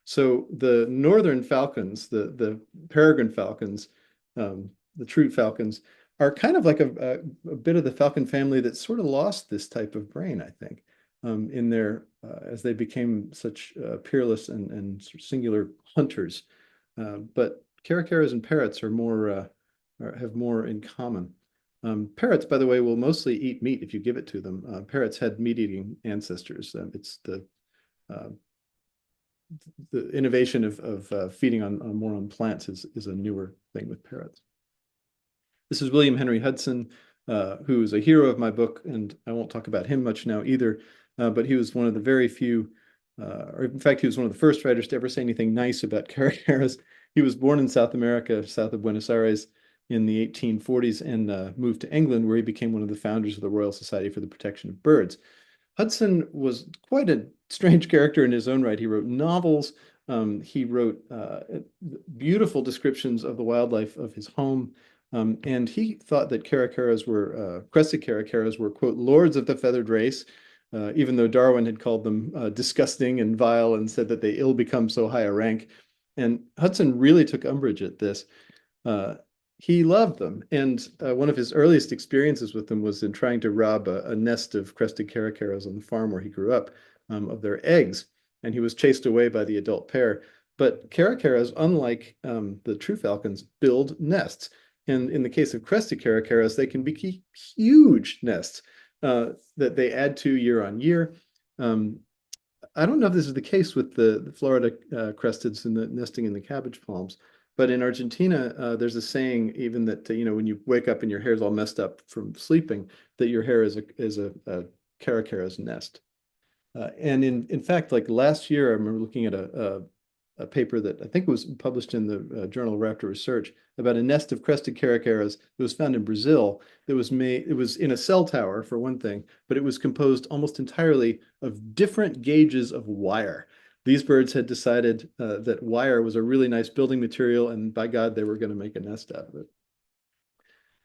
So the northern falcons, the peregrine falcons, the true falcons, are kind of like a bit of the falcon family that sort of lost this type of brain, I think, in their as they became such peerless and singular hunters. But caracaras and parrots are more have more in common. Parrots, by the way, will mostly eat meat if you give it to them. Parrots had meat-eating ancestors. It's the innovation of feeding on more on plants is a newer thing with parrots. This is William Henry Hudson, who is a hero of my book, and I won't talk about him much now either, but he was one of the very few, or in fact, he was one of the first writers to ever say anything nice about caracaras. He was born in South America, south of Buenos Aires, in the 1840s, and moved to England, where he became one of the founders of the Royal Society for the Protection of Birds. Hudson was quite a strange character in his own right. He wrote novels. He wrote beautiful descriptions of the wildlife of his home. And he thought that caracaras were, crested caracaras were, quote, lords of the feathered race, even though Darwin had called them disgusting and vile and said that they ill become so high a rank. And Hudson really took umbrage at this. He loved them. And one of his earliest experiences with them was in trying to rob a nest of crested caracaras on the farm where he grew up of their eggs. And he was chased away by the adult pair. But caracaras, unlike the true falcons, build nests. And in the case of crested caracaras, they can be huge nests that they add to year on year. I don't know if this is the case with the Florida cresteds and the nesting in the cabbage palms, but in Argentina, there's a saying even that, when you wake up and your hair's all messed up from sleeping, that your hair is a caracaras nest. And in fact, like last year, I remember looking at a paper that I think was published in the Journal of Raptor Research about a nest of crested caracaras that was found in Brazil that was made, it was in a cell tower for one thing, but it was composed almost entirely of different gauges of wire. These birds had decided that wire was a really nice building material, and by God, they were going to make a nest out of it.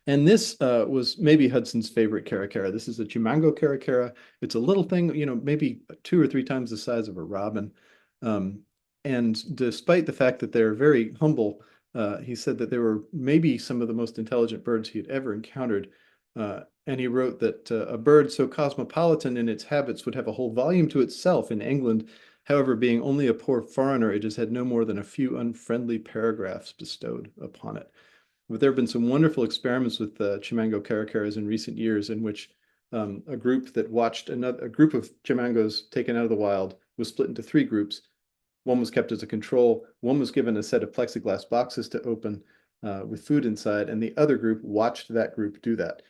And this was maybe Hudson's favorite caracara. This is a Chimango caracara. It's a little thing, maybe 2 or 3 times the size of a robin. And despite the fact that they're very humble, he said that they were maybe some of the most intelligent birds he had ever encountered. And he wrote that a bird so cosmopolitan in its habits would have a whole volume to itself in England. However, being only a poor foreigner, it has had no more than a few unfriendly paragraphs bestowed upon it. But there have been some wonderful experiments with Chimango caracaras in recent years, in which a group that watched a group of Chimangos taken out of the wild was split into 3 groups. One was kept as a control, one was given a set of plexiglass boxes to open with food inside, and the other group watched that group do that.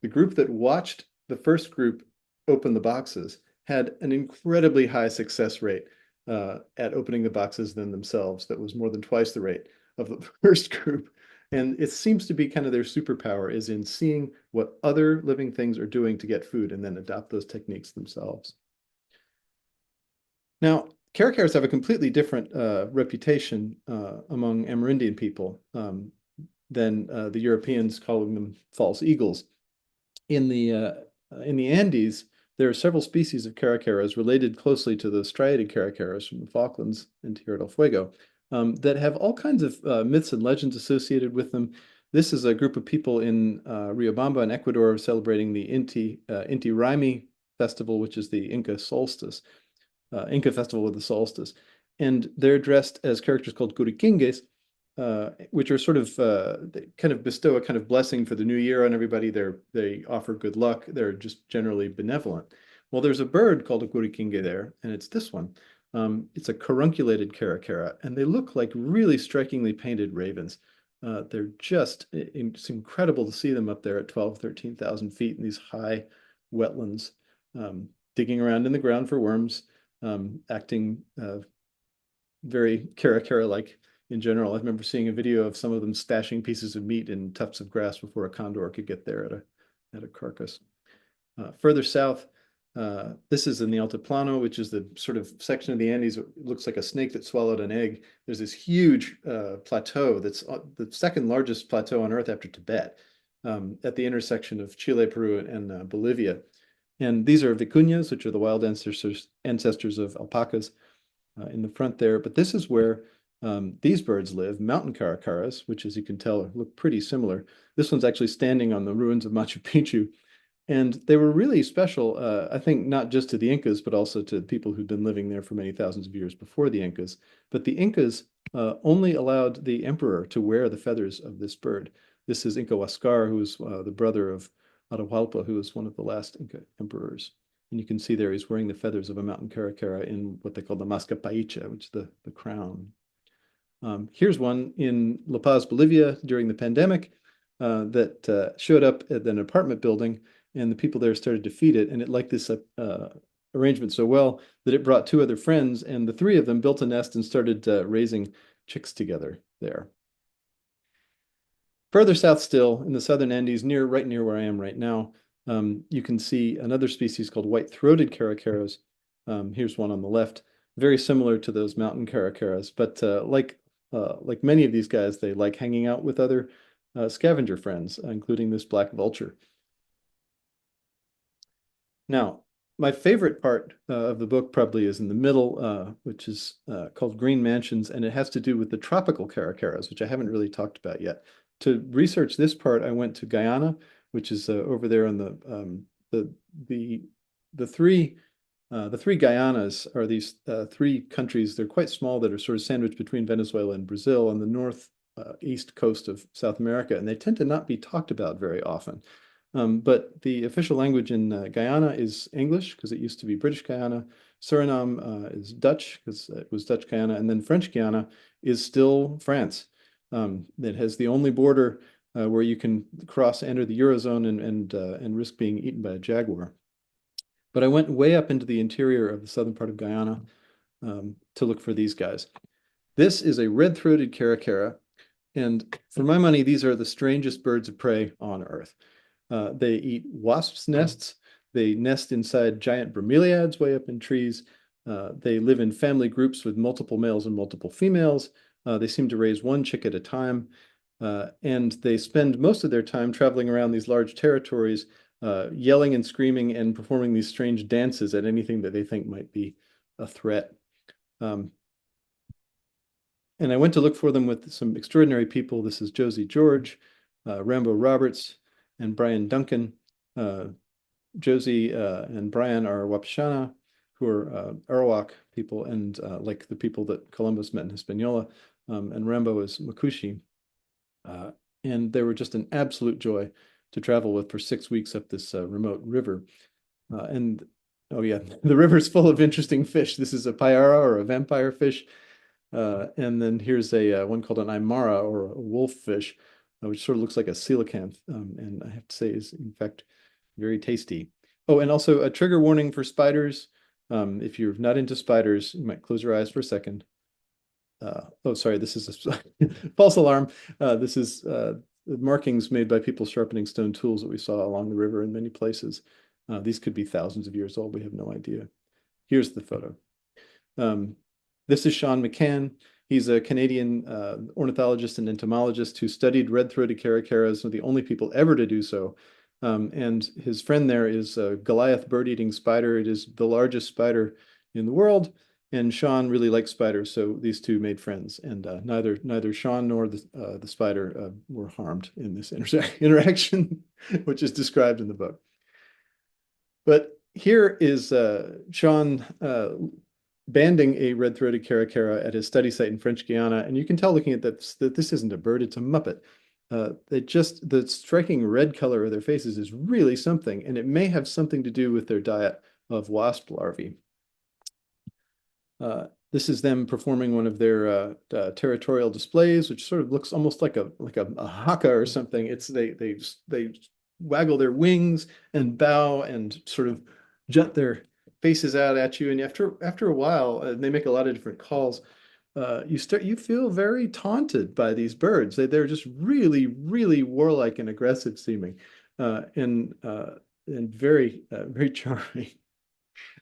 The group that watched the first group open the boxes had an incredibly high success rate at opening the boxes than themselves. That was more than twice the rate of the first group. And it seems to be kind of their superpower is in seeing what other living things are doing to get food and then adopt those techniques themselves. Now, caracaras have a completely different reputation among Amerindian people than the Europeans calling them false eagles. In the Andes, there are several species of caracaras related closely to the striated caracaras from the Falklands and Tierra del Fuego that have all kinds of myths and legends associated with them. This is a group of people in Riobamba in Ecuador celebrating the Inti Raymi festival, which is the Inca solstice. Inca festival of the solstice, and they're dressed as characters called curiquingues, which are sort of they kind of bestow a kind of blessing for the new year on everybody. They offer good luck. They're just generally benevolent. Well, there's a bird called a curiquingue there, and it's this one. It's a carunculated caracara, and they look like really strikingly painted ravens. They're just, it's incredible to see them up there at 12, 13,000 feet in these high wetlands, digging around in the ground for worms, acting very Caracara-like in general. I remember seeing a video of some of them stashing pieces of meat in tufts of grass before a condor could get there at a carcass. Further south, this is in the Altiplano, which is the sort of section of the Andes. It looks like a snake that swallowed an egg. There's this huge plateau that's the second largest plateau on Earth after Tibet, at the intersection of Chile, Peru, and Bolivia. And these are vicuñas, which are the wild ancestors of alpacas in the front there. But this is where these birds live, mountain caracaras, which, as you can tell, look pretty similar. This one's actually standing on the ruins of Machu Picchu. And they were really special, I think, not just to the Incas, but also to people who'd been living there for many thousands of years before the Incas. But the Incas only allowed the emperor to wear the feathers of this bird. This is Inca Huascar, who was the brother of Atahualpa, who was one of the last Inca emperors. And you can see there he's wearing the feathers of a mountain caracara in what they call the mascapaicha, which is the crown. Here's one in La Paz, Bolivia during the pandemic that showed up at an apartment building, and the people there started to feed it, and it liked this arrangement so well that it brought two other friends, and the three of them built a nest and started raising chicks together there. Further south still, in the southern Andes, right near where I am right now, you can see another species called white-throated caracaras. Here's one on the left, very similar to those mountain caracaras, but like many of these guys, they like hanging out with other scavenger friends, including this black vulture. Now, my favorite part of the book probably is in the middle, which is called Green Mansions, and it has to do with the tropical caracaras, which I haven't really talked about yet. To research this part, I went to Guyana, which is over there on the three Guyanas are these three countries. They're quite small that are sort of sandwiched between Venezuela and Brazil on the north east coast of South America, and they tend to not be talked about very often. But the official language in Guyana is English, because it used to be British Guyana. Suriname is Dutch, because it was Dutch Guyana. And then French Guyana is still France. It has the only border where you can enter the Eurozone and risk being eaten by a jaguar. But I went way up into the interior of the southern part of Guyana to look for these guys. This is a red-throated caracara. And for my money, these are the strangest birds of prey on Earth. They eat wasps' nests. They nest inside giant bromeliads way up in trees. They live in family groups with multiple males and multiple females. They seem to raise one chick at a time. And they spend most of their time traveling around these large territories, yelling and screaming and performing these strange dances at anything that they think might be a threat. And I went to look for them with some extraordinary people. This is Josie George, Rambo Roberts, and Brian Duncan. Josie and Brian are Wapishana, who are Arawak people, and like the people that Columbus met in Hispaniola. And Rambo is Makushi. And they were just an absolute joy to travel with for 6 weeks up this remote river. And oh yeah, the river's full of interesting fish. This is a payara, or a vampire fish. And then here's one called an aymara, or a wolf fish, which sort of looks like a coelacanth, and I have to say is in fact very tasty. Oh, and also a trigger warning for spiders. If you're not into spiders, you might close your eyes for a second. Oh, sorry, this is a false alarm. This is markings made by people sharpening stone tools that we saw along the river in many places. These could be thousands of years old. We have no idea. Here's the photo. This is Sean McCann. He's a Canadian ornithologist and entomologist who studied red-throated caracaras, one of the only people ever to do so. And his friend there is a Goliath bird-eating spider. It is the largest spider in the world, and Sean really likes spiders, so these two made friends. And neither Sean nor the spider were harmed in this interaction, which is described in the book. But here is Sean banding a red-throated caracara at his study site in French Guiana, and you can tell looking at that this isn't a bird, it's a muppet. The striking red color of their faces is really something, and it may have something to do with their diet of wasp larvae. This is them performing one of their territorial displays, which sort of looks almost like a haka or something. It's they waggle their wings and bow and sort of jut their faces out at you. And after a while, they make a lot of different calls. You feel very taunted by these birds. They're just really, really warlike and aggressive seeming, and very charming.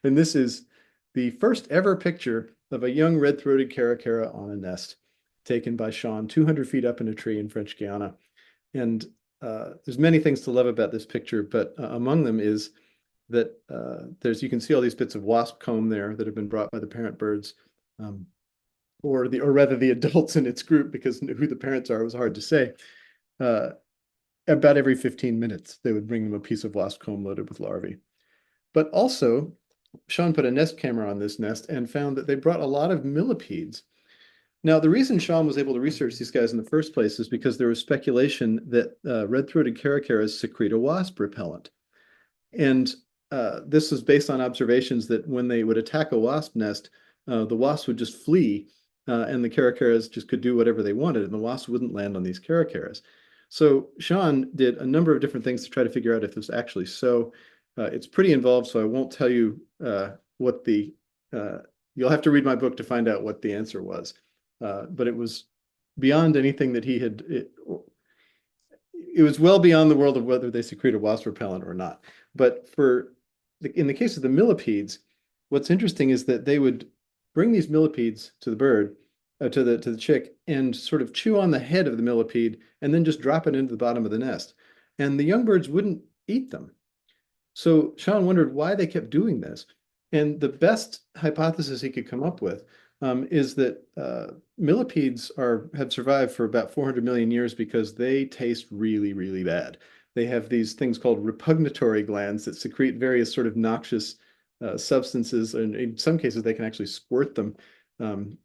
And this is the first ever picture of a young red-throated caracara on a nest, taken by Sean 200 feet up in a tree in French Guiana. And there's many things to love about this picture, but among them is that you can see all these bits of wasp comb there that have been brought by the parent birds, or rather the adults in its group, because who the parents are was hard to say. About every 15 minutes, they would bring them a piece of wasp comb loaded with larvae. But also, Sean put a nest camera on this nest and found that they brought a lot of millipedes. Now, the reason Sean was able to research these guys in the first place is because there was speculation that red-throated caracaras secrete a wasp repellent. And this was based on observations that when they would attack a wasp nest, the wasps would just flee, and the caracaras just could do whatever they wanted, and the wasps wouldn't land on these caracaras. So Sean did a number of different things to try to figure out if this was actually so. It's pretty involved, so I won't tell you what you'll have to read my book to find out what the answer was. But it was beyond anything that he had, it was well beyond the world of whether they secrete a wasp repellent or not. But in the case of the millipedes, what's interesting is that they would bring these millipedes to the bird, to the chick, and sort of chew on the head of the millipede and then just drop it into the bottom of the nest. And the young birds wouldn't eat them. So Sean wondered why they kept doing this. And the best hypothesis he could come up with is that millipedes have survived for about 400 million years because they taste really, really bad. They have these things called repugnatory glands that secrete various sort of noxious substances, and in some cases they can actually squirt them, and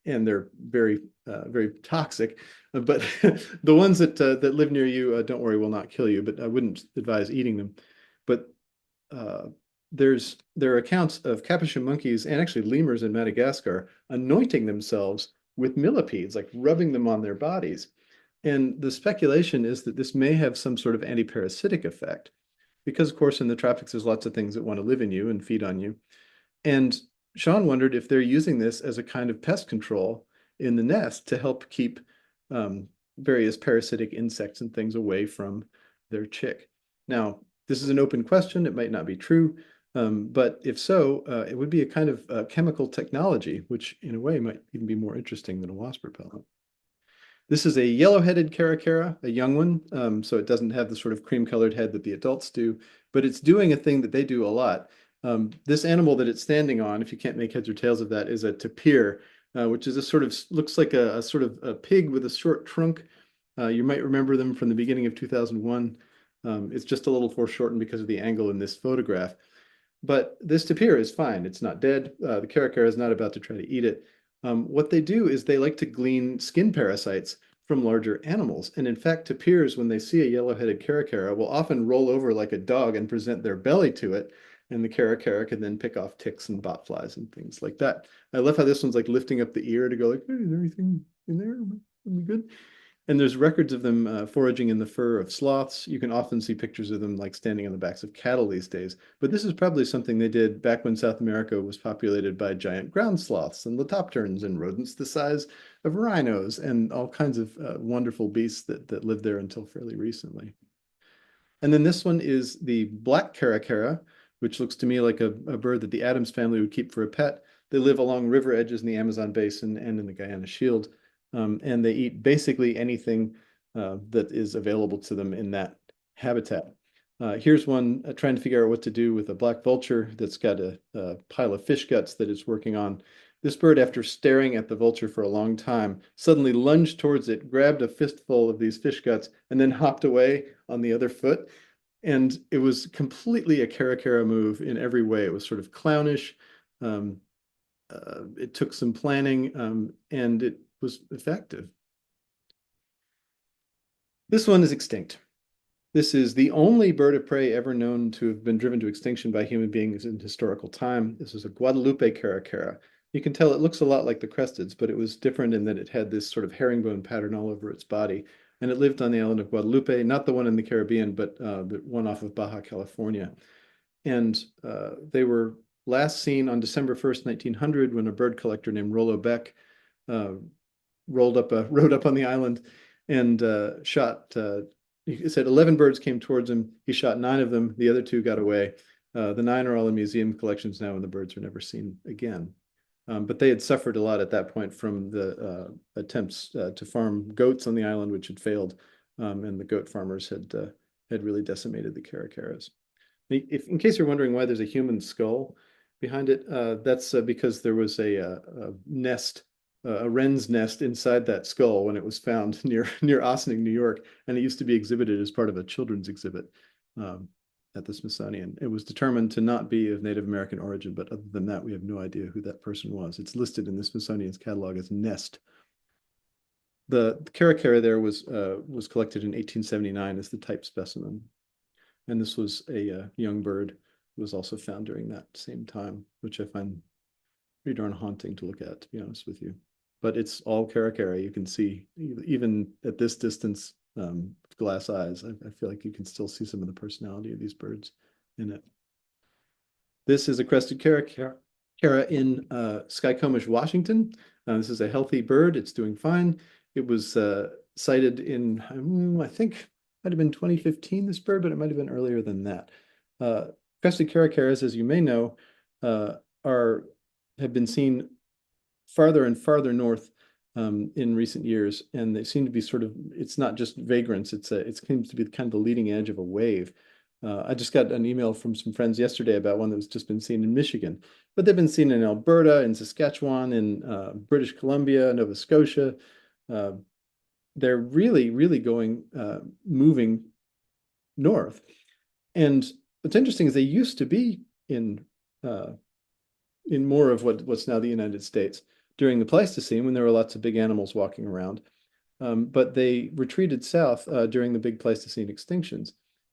they're very, very toxic. But the ones that live near you, don't worry, will not kill you, but I wouldn't advise eating them. But there are accounts of capuchin monkeys and actually lemurs in Madagascar anointing themselves with millipedes, like rubbing them on their bodies. And the speculation is that this may have some sort of antiparasitic effect, because of course in the tropics there's lots of things that want to live in you and feed on you. And Sean wondered if they're using this as a kind of pest control in the nest to help keep various parasitic insects and things away from their chick. Now, this is an open question. It might not be true, but if so, it would be a kind of chemical technology, which in a way might even be more interesting than a wasp repellent. This is a yellow-headed caracara, a young one, so it doesn't have the sort of cream-colored head that the adults do, but it's doing a thing that they do a lot. This animal that it's standing on, if you can't make heads or tails of that, is a tapir, which is a sort of, looks like a sort of a pig with a short trunk. You might remember them from the beginning of 2001. It's just a little foreshortened because of the angle in this photograph. But this tapir is fine. It's not dead. The caracara is not about to try to eat it. What they do is they like to glean skin parasites from larger animals. And in fact, tapirs, when they see a yellow-headed caracara, will often roll over like a dog and present their belly to it. And the caracara can then pick off ticks and botflies and things like that. I love how this one's like lifting up the ear to go like, hey, is there anything in there? Are we good? And there's records of them foraging in the fur of sloths. You can often see pictures of them like standing on the backs of cattle these days. But this is probably something they did back when South America was populated by giant ground sloths and leptopterns and rodents the size of rhinos and all kinds of wonderful beasts that lived there until fairly recently. And then this one is the black caracara, which looks to me like a bird that the Addams family would keep for a pet. They live along river edges in the Amazon basin and in the Guyana Shield. And they eat basically anything that is available to them in that habitat. Here's one trying to figure out what to do with a black vulture that's got a pile of fish guts that it's working on. This bird, after staring at the vulture for a long time, suddenly lunged towards it, grabbed a fistful of these fish guts, and then hopped away on the other foot. And it was completely a caracara move in every way. It was sort of clownish. It took some planning, and it was effective. This one is extinct. This is the only bird of prey ever known to have been driven to extinction by human beings in historical time. This is a Guadalupe caracara. You can tell it looks a lot like the cresteds, but it was different in that it had this sort of herringbone pattern all over its body. And it lived on the island of Guadalupe, not the one in the Caribbean, but the one off of Baja California. And they were last seen on December 1st, 1900, when a bird collector named Rollo Beck rode up on the island and shot. He said 11 birds came towards him. He shot 9 of them. The other 2 got away. The 9 are all in museum collections now, and the birds were never seen again. But they had suffered a lot at that point from the attempts to farm goats on the island, which had failed, and the goat farmers had really decimated the Caracaras. In case you're wondering why there's a human skull behind it, that's because there was a nest, a wren's nest inside that skull when it was found near Ossining, New York, and it used to be exhibited as part of a children's exhibit at the Smithsonian. It was determined to not be of Native American origin, but other than that, we have no idea who that person was. It's listed in the Smithsonian's catalog as nest. The Caracara there was collected in 1879 as the type specimen. And this was a young bird who was also found during that same time, which I find pretty darn haunting to look at, to be honest with you. But it's all Caracara. You can see, even at this distance, glass eyes, I feel like you can still see some of the personality of these birds in it. This is a crested Caracara in Skycomish, Washington. This is a healthy bird. It's doing fine. It was sighted in, I think, might have been 2015, this bird, but it might have been earlier than that. Crested Caracaras, as you may know, have been seen farther and farther north in recent years, and they seem to be sort of, it's not just vagrants, it seems to be kind of the leading edge of a wave. I just got an email from some friends yesterday about one that's just been seen in Michigan, but they've been seen in Alberta, in Saskatchewan, in British Columbia, Nova Scotia. They're really, really moving north. And what's interesting is they used to be in more of what's now the United States during the Pleistocene, when there were lots of big animals walking around. But they retreated south during the big Pleistocene extinctions.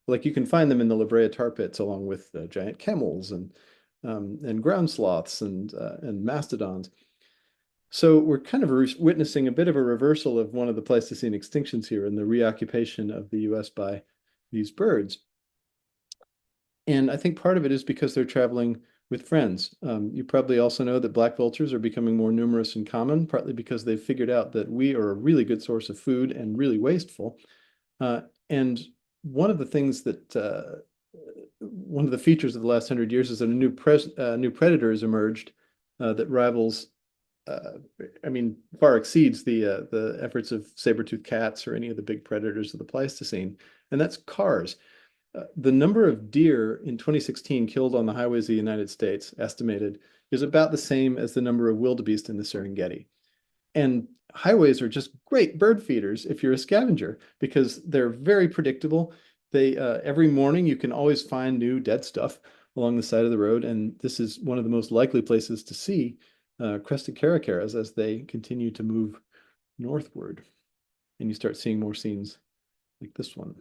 Like, you can find them in the La Brea tar pits along with giant camels and ground sloths and mastodons. So we're kind of witnessing a bit of a reversal of one of the Pleistocene extinctions here, in the reoccupation of the US by these birds. And I think part of it is because they're traveling with friends. You probably also know that black vultures are becoming more numerous and common, partly because they've figured out that we are a really good source of food and really wasteful. And one of the things that, one of the features of the last 100 years is that a new predator has emerged that rivals, far exceeds the efforts of saber-toothed cats or any of the big predators of the Pleistocene, and that's cars. The number of deer in 2016 killed on the highways of the United States, estimated, is about the same as the number of wildebeest in the Serengeti. And highways are just great bird feeders if you're a scavenger, because they're very predictable. They every morning you can always find new dead stuff along the side of the road, and this is one of the most likely places to see crested Caracaras as they continue to move northward. And you start seeing more scenes like this one.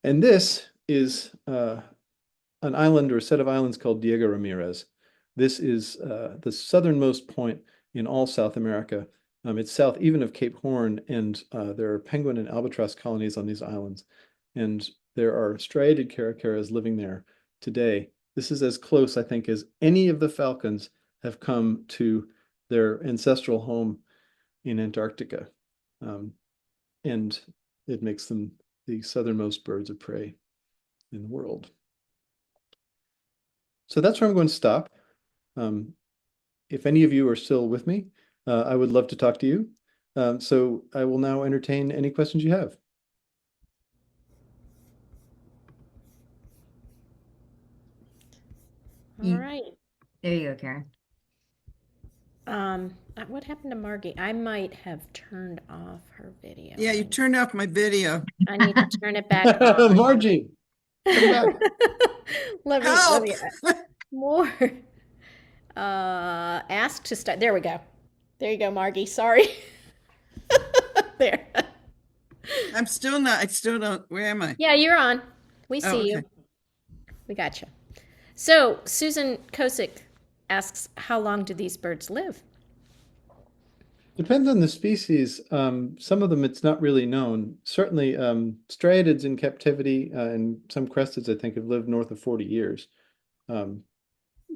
And this is an island, or a set of islands, called Diego Ramirez. This is the southernmost point in all South America. It's south even of Cape Horn, and there are penguin and albatross colonies on these islands. And there are striated Caracaras living there today. This is as close, I think, as any of the falcons have come to their ancestral home in Antarctica. And it makes them the southernmost birds of prey in the world. So that's where I'm going to stop. If any of you are still with me, I would love to talk to you. So I will now entertain any questions you have. All right. There you go, Karen. What happened to Margie? I might have turned off her video. Yeah, you turned off my video. I need to turn it back on. Margie, come back. let Help! me more. Ask to start. There we go. There you go, Margie. Sorry. There. I still don't, where am I? Yeah, you're on. We see Oh, you. okay. We got you. So, Susan Kosick, asks, how long do these birds live? Depends on the species. Some of them it's not really known. Certainly, striatids in captivity and some cresteds, I think, have lived north of 40 years. Um,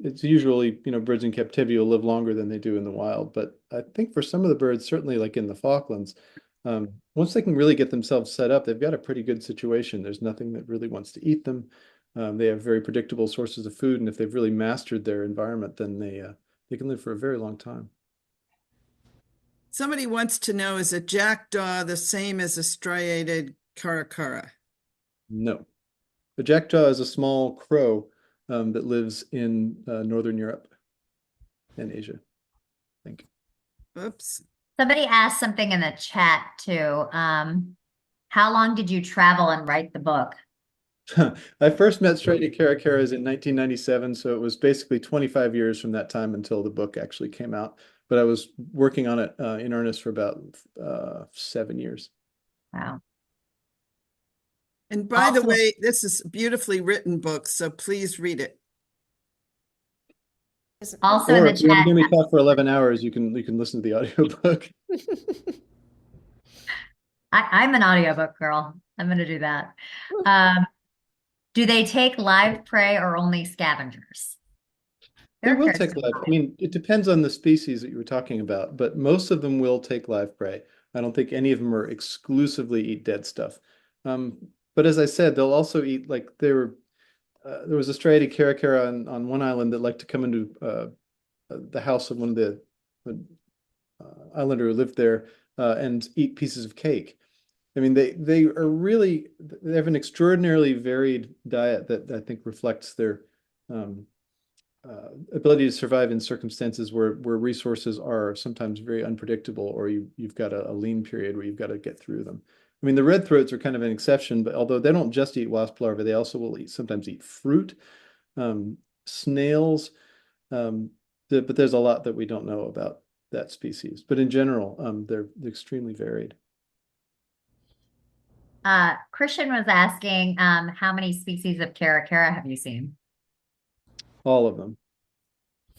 it's usually, birds in captivity will live longer than they do in the wild. But I think for some of the birds, certainly like in the Falklands, once they can really get themselves set up, they've got a pretty good situation. There's nothing that really wants to eat them. They have very predictable sources of food, and if they've really mastered their environment, then they can live for a very long time. Somebody wants to know, is a jackdaw the same as a striated caracara? No. The jackdaw is a small crow that lives in Northern Europe and Asia, I think. Oops. Somebody asked something in the chat too. How long did you travel and write the book? I first met striated caracaras in 1997, so it was basically 25 years from that time until the book actually came out. But I was working on it in earnest for about 7 years. Wow. And by the Also- way, this is a beautifully written book, so please read it. Also in Or the if you want to chat, hear me talk for 11 hours, you can listen to the audiobook. I'm an audiobook girl. I'm going to do that. Do they take live prey or only scavengers? They will Caracaras take live. I mean, it depends on the species that you were talking about, but most of them will take live prey. I don't think any of them are exclusively eat dead stuff. But as I said, they'll also eat there was a striated caracara on one island that liked to come into the house of one of the islander who lived there and eat pieces of cake. I mean, they have an extraordinarily varied diet that I think reflects their ability to survive in circumstances where resources are sometimes very unpredictable, or you've got a lean period where you've got to get through them. I mean, the red throats are kind of an exception, but although they don't just eat wasp larvae, they also will sometimes eat fruit, snails, but there's a lot that we don't know about that species. But in general, they're extremely varied. Christian was asking, how many species of Caracara have you seen? All of them.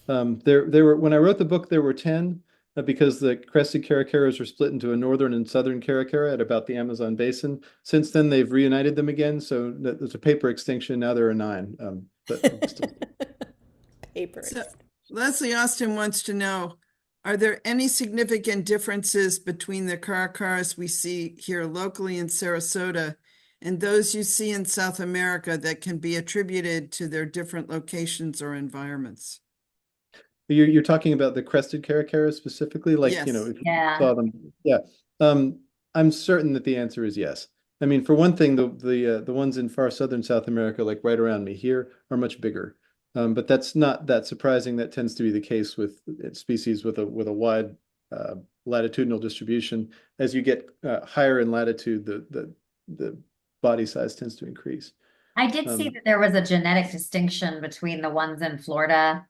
There were, when I wrote the book, there were 10 because the crested caracaras were split into a northern and southern caracara at about the Amazon basin. Since then, they've reunited them again. So there's a paper extinction. Now there are 9. But still. Paper. So, Leslie Austin wants to know, are there any significant differences between the caracaras we see here locally in Sarasota and those you see in South America that can be attributed to their different locations or environments? You're talking about the crested caracaras specifically, like, Yes. if you Yeah. saw them. Yeah. I'm certain that the answer is yes. I mean, for one thing, the ones in far southern South America, like right around me here, are much bigger. But that's not that surprising. That tends to be the case with species with a wide latitudinal distribution. As you get higher in latitude, the body size tends to increase. I did see that there was a genetic distinction between the ones in Florida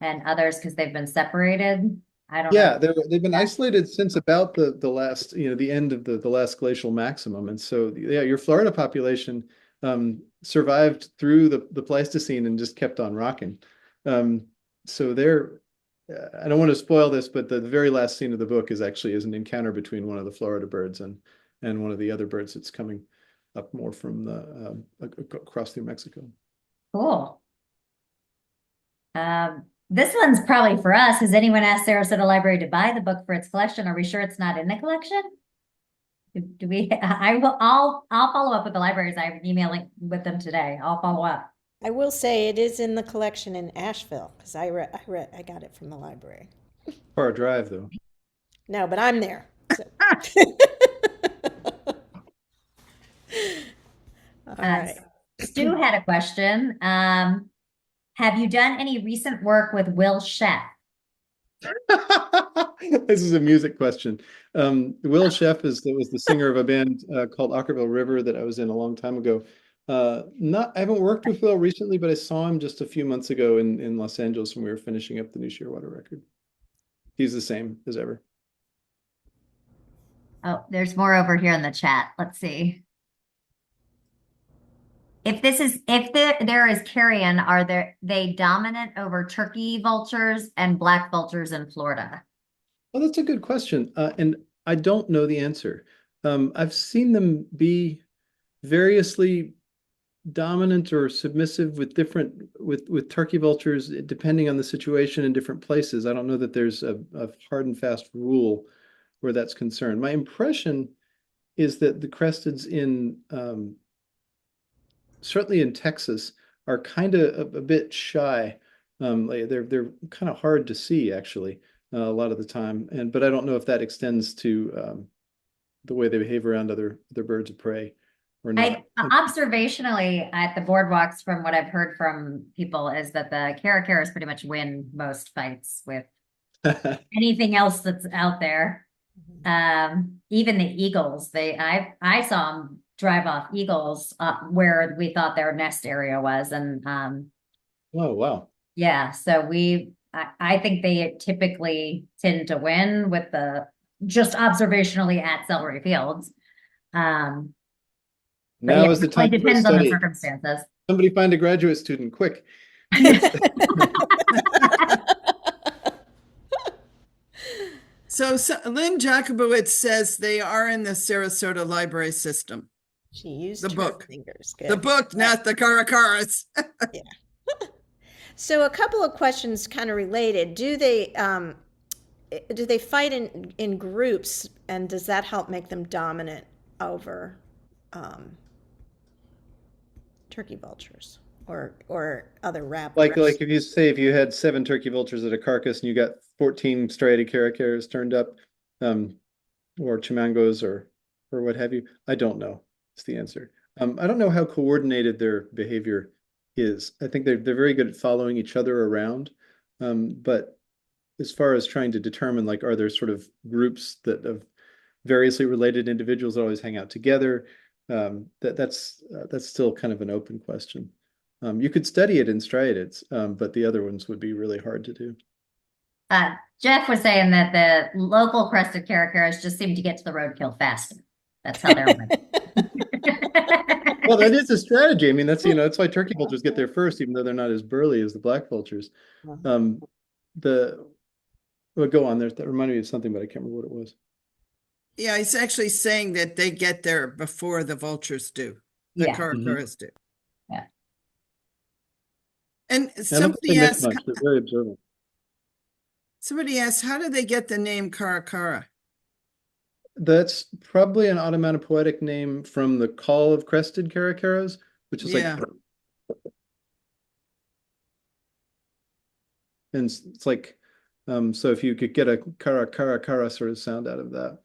and others because they've been separated. I don't Yeah, know. they've been isolated since about the last, the end of the last glacial maximum. And so, yeah, your Florida population survived through the Pleistocene and just kept on rocking. So I don't want to spoil this, but the very last scene of the book is an encounter between one of the Florida birds and one of the other birds that's coming up more from across through Mexico. Cool. This one's probably for us. Has anyone asked Sarasota Library to buy the book for its collection? Are we sure it's not in the collection? Do we? I'll follow up with the libraries. I'm emailing with them today. I'll follow up. I will say it is in the collection in Asheville because I got it from the library. Far drive though. No, but I'm there. So. All right. Stu had a question. Have you done any recent work with Will Sheff? This is a music question. Will Sheff was the singer of a band called Ockerville River that I was in a long time ago. I haven't worked with Will recently, but I saw him just a few months ago in Los Angeles when we were finishing up the new Shearwater record. He's the same as ever. Oh, there's more over here in the chat. Let's see. There is carrion, they dominant over turkey vultures and black vultures in Florida? Well, that's a good question. And I don't know the answer. I've seen them be variously dominant or submissive with with turkey vultures, depending on the situation in different places. I don't know that there's a hard and fast rule where that's concerned. My impression is that the cresteds in certainly in Texas are kind of a bit shy. Like they're kind of hard to see actually a lot of the time, but I don't know if that extends to the way they behave around other birds of prey or not. Observationally at the boardwalks, from what I've heard from people, is that the Caracaras pretty much win most fights with anything else that's out there. Even the eagles, I saw them drive off eagles where we thought their nest area was, and Oh, wow. yeah, so I think they typically tend to win with just observationally at celery fields. But Now yeah, is the it time really for a depends on the study. circumstances. Somebody find a graduate student, quick. So Lynn Jacobowitz says they are in the Sarasota library system. She used The her book. fingers. The Good. book, not the Caracaras. So a couple of questions kind of related. Do they fight in groups, and does that help make them dominant over turkey vultures or other Like raptors? if you had 7 turkey vultures at a carcass and you got 14 striated caracaras turned up, or chimangos or what have you. I don't know. Is the answer. I don't know how coordinated their behavior is. I think they're very good at following each other around. But as far as trying to determine, like, are there sort of groups that of variously related individuals that always hang out together? That's still kind of an open question. You could study it in striatids, but the other ones would be really hard to do. Jeff was saying that the local crested caracaras just seem to get to the roadkill faster. That's how they're winning. Well, that is a strategy. I mean, that's why turkey vultures get there first, even though they're not as burly as the black vultures. Well, go on. That reminded me of something, but I can't remember what it was. Yeah, he's actually saying that they get there before the vultures do. The Yeah. Caracaras do. Yeah. And I don't think somebody they miss asked, much. They're very observant. how do they get the name Caracara? That's probably an onomatopoetic name from the call of crested caracaras, which is Yeah. like, and it's like, so if you could get a cara sort of sound out of that.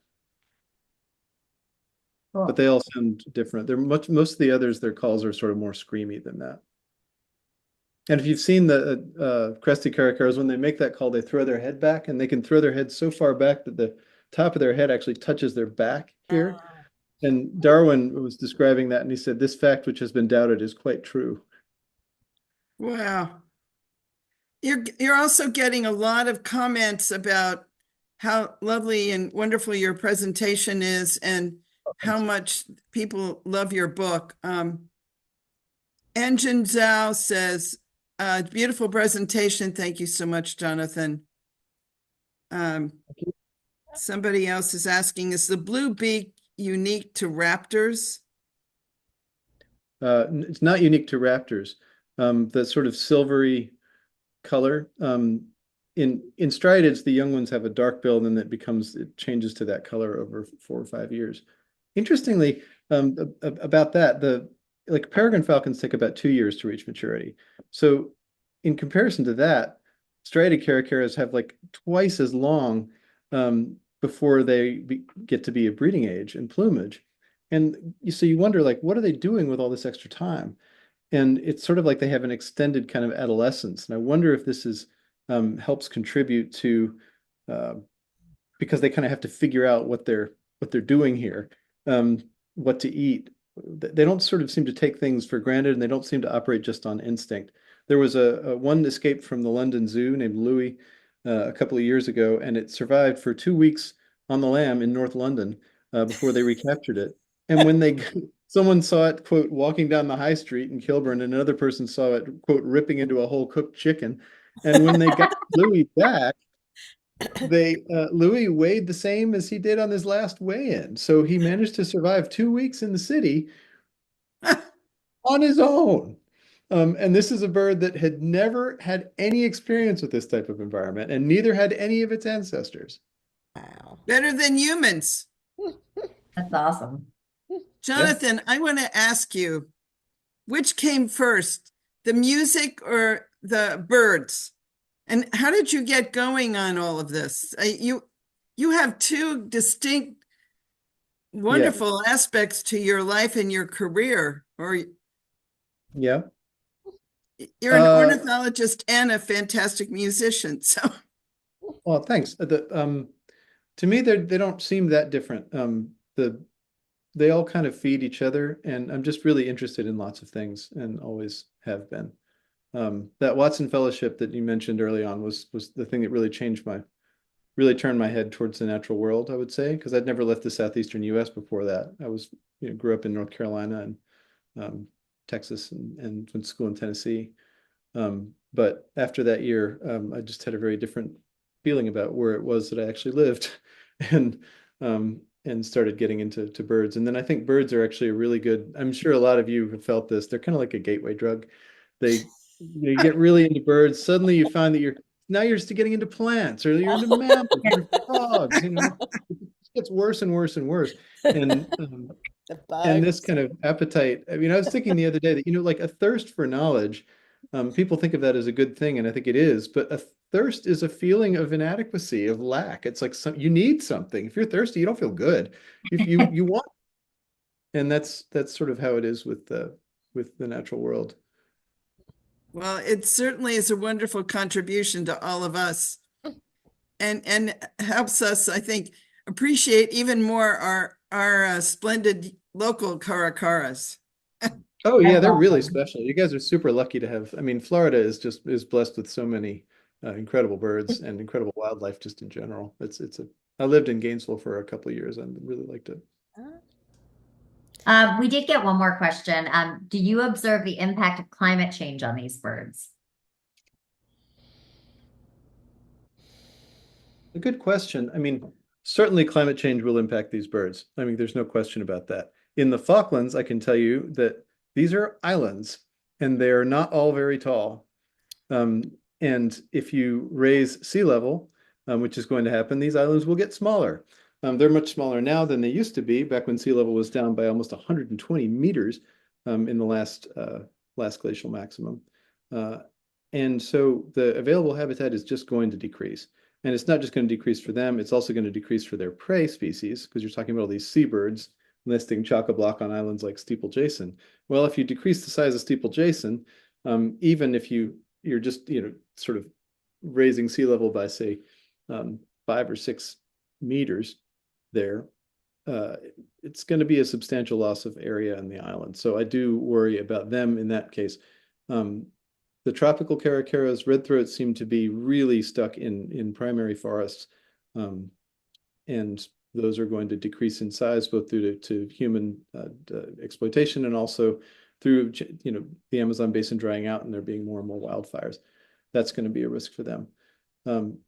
Cool. But they all sound different. Most of the others, their calls are sort of more screamy than that. And if you've seen the crested caracaras, when they make that call, they throw their head back, and they can throw their head so far back that the top of their head actually touches their back here. And Darwin was describing that, and he said, this fact, which has been doubted, is quite true. Wow. You're also getting a lot of comments about how lovely and wonderful your presentation is and how much people love your book. Engine Zhao says, beautiful presentation. Thank you so much, Jonathan. Somebody else is asking, is the blue beak unique to raptors? It's not unique to raptors. The sort of silvery color. In striatids, the young ones have a dark bill, and then it changes to that color over 4 or 5 years. Interestingly, about that, like peregrine falcons take about 2 years to reach maturity. So in comparison to that, striated caracaras have like twice as long before they get to be a breeding age and plumage. And so you wonder, like, what are they doing with all this extra time? And it's sort of like they have an extended kind of adolescence. And I wonder if this helps contribute to, because they kind of have to figure out what they're doing here, what to eat. They don't sort of seem to take things for granted, and they don't seem to operate just on instinct. There was a one escaped from the London Zoo named Louis a couple of years ago, and it survived for 2 weeks on the lam in North London before they recaptured it. And when they Someone saw it, quote, walking down the high street in Kilburn, and another person saw it, quote, ripping into a whole cooked chicken. And when they got Louis back, Louis weighed the same as he did on his last weigh-in. So he managed to survive 2 weeks in the city on his own. And this is a bird that had never had any experience with this type of environment, and neither had any of its ancestors. Wow. Better than humans. That's awesome. Jonathan, I want to ask you, which came first, the music or the birds? And how did you get going on all of this? You have two distinct, wonderful aspects to your life and your career. Or Yeah. you're an ornithologist and a fantastic musician. So, Well, thanks. To me, they don't seem that different. They all kind of feed each other, and I'm just really interested in lots of things, and always have been. That Watson Fellowship that you mentioned early on was the thing that really turned my head towards the natural world, I would say, because I'd never left the southeastern U.S. before that. I grew up in North Carolina and Texas, and went to school in Tennessee. But after that year, I just had a very different feeling about where it was that I actually lived, and started getting into birds. And then I think birds are actually a really good, I'm sure a lot of you have felt this, they're kind of like a gateway drug. You get really into birds, suddenly you find that you're just getting into plants, or you're into mammals, or frogs, it gets worse and worse and worse. And The and this bugs. kind of appetite, I mean, I was thinking the other day that, like a thirst for knowledge, people think of that as a good thing, and I think it is, but a thirst is a feeling of inadequacy, of lack. It's like you need something. If you're thirsty, you don't feel good. If you want, and that's sort of how it is with the natural world. well, it certainly is a wonderful contribution to all of us, and helps us, I think, appreciate even more our splendid local Caracaras. Oh yeah, That's they're really awesome. special. You guys are super lucky to have. I mean, Florida is blessed with so many incredible birds and incredible wildlife just in general. I lived in Gainesville for a couple of years and really liked it. We did get one more question. Do you observe the impact of climate change on these birds? A good question. I mean, certainly climate change will impact these birds. I mean, there's no question about that. In the Falklands, I can tell you that these are islands, and they're not all very tall. And if you raise sea level, which is going to happen, these islands will get smaller. They're much smaller now than they used to be, back when sea level was down by almost 120 meters in the last glacial maximum. And so the available habitat is just going to decrease. And it's not just going to decrease for them, it's also going to decrease for their prey species, because you're talking about all these seabirds nesting chock-a-block on islands like Steeple Jason. Well, if you decrease the size of Steeple Jason, even if you're just sort of raising sea level by, say, 5 or 6 meters there, it's going to be a substantial loss of area in the island. So I do worry about them in that case. The tropical caracaras, red throats, seem to be really stuck in primary forests, and those are going to decrease in size both due to human exploitation, and also through the Amazon basin drying out and there being more and more wildfires. That's going to be a risk for them.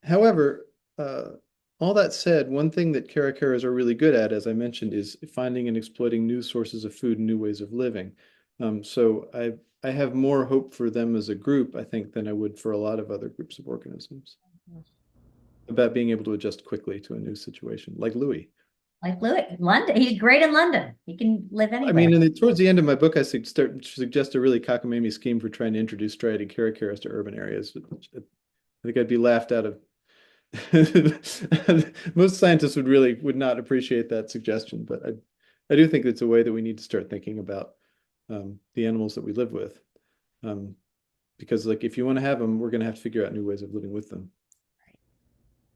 However, all that said, one thing that caracaras are really good at, as I mentioned, is finding and exploiting new sources of food and new ways of living. So I have more hope for them as a group, I think, than I would for a lot of other groups of organisms, about being able to adjust quickly to a new situation, like Louis. Like Louis, London, he's great in London. He can live anywhere. I mean, and towards the end of my book, I suggest a really cockamamie scheme for trying to introduce striated caracaras to urban areas. I think I'd be laughed out of. Most scientists would not appreciate that suggestion, but I do think it's a way that we need to start thinking about the animals that we live with, because like if you want to have them, we're going to have to figure out new ways of living with them.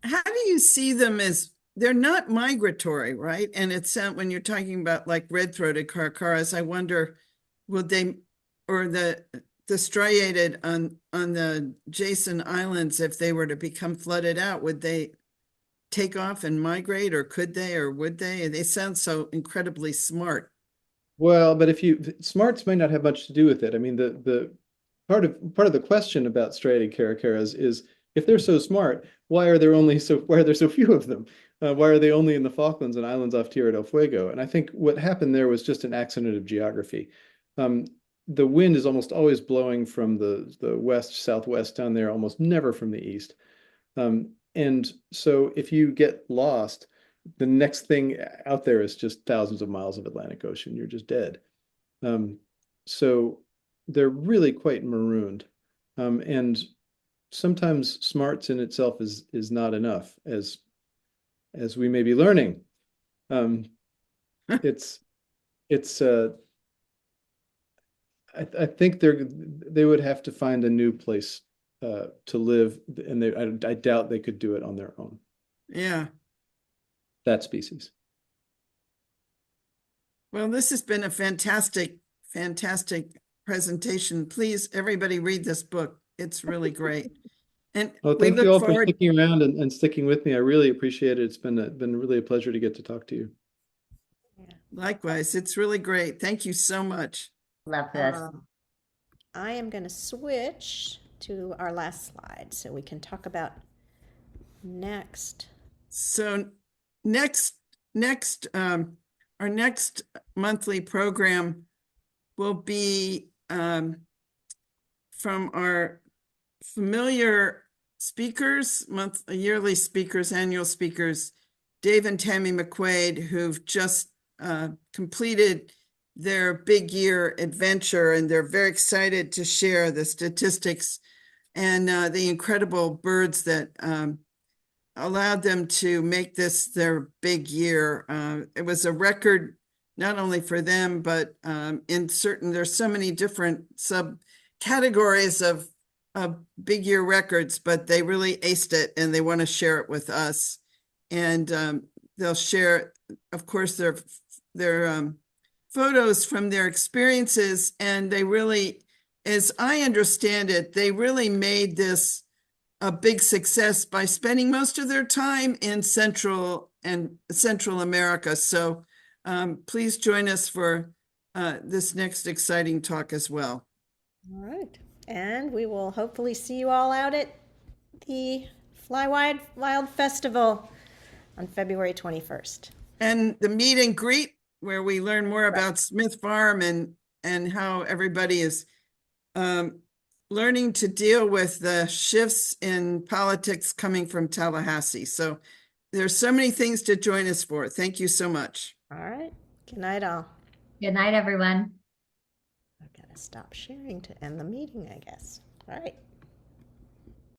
How do you see them as they're not migratory, right? And it's when you're talking about like red-throated caracaras, I wonder, will they, or the striated on the Jason Islands, if they were to become flooded out, would they take off and migrate, or could they, or would they? They sound so incredibly smart. Well, but smarts may not have much to do with it. I mean, the part of the question about striated caracaras is if they're so smart, why are there so few of them? Why are they only in the Falklands and islands off Tierra del Fuego? And I think what happened there was just an accident of geography. Um, the wind is almost always blowing from the west, southwest down there, almost never from the east. And so if you get lost, the next thing out there is just thousands of miles of Atlantic Ocean. You're just dead. So they're really quite marooned. And sometimes smarts in itself is not enough, as we may be learning. It's I think they would have to find a new place to live, and I doubt they could do it on their own. Yeah. That species. Well, this has been a fantastic presentation. Please, everybody read this book. It's really great. And Well, we thank you look all for forward. sticking around and sticking with me. I really appreciate it. It's been really a pleasure to get to talk to you. Likewise, it's really great. Thank you so much. Love this. I am going to switch to our last slide so we can talk about next. So our next monthly program will be from our familiar speakers, yearly speakers, annual speakers, Dave and Tammy McQuaid, who've just completed their big year adventure, and they're very excited to share the statistics and the incredible birds that allowed them to make this their big year. It was a record not only for them, but there's so many different subcategories of big year records, but they really aced it and they want to share it with us. And they'll share, of course, their photos from their experiences. And they really, as I understand it, they really made this a big success by spending most of their time in Central America. So please join us for this next exciting talk as well. All right. And we will hopefully see you all out at the Fly Wild Festival on February 21st. And the meet and greet, where we learn more about Smith Farm and how everybody is learning to deal with the shifts in politics coming from Tallahassee. So there's so many things to join us for. Thank you so much. All right. Good night, all. Good night, everyone. I've got to stop sharing to end the meeting, I guess. All right.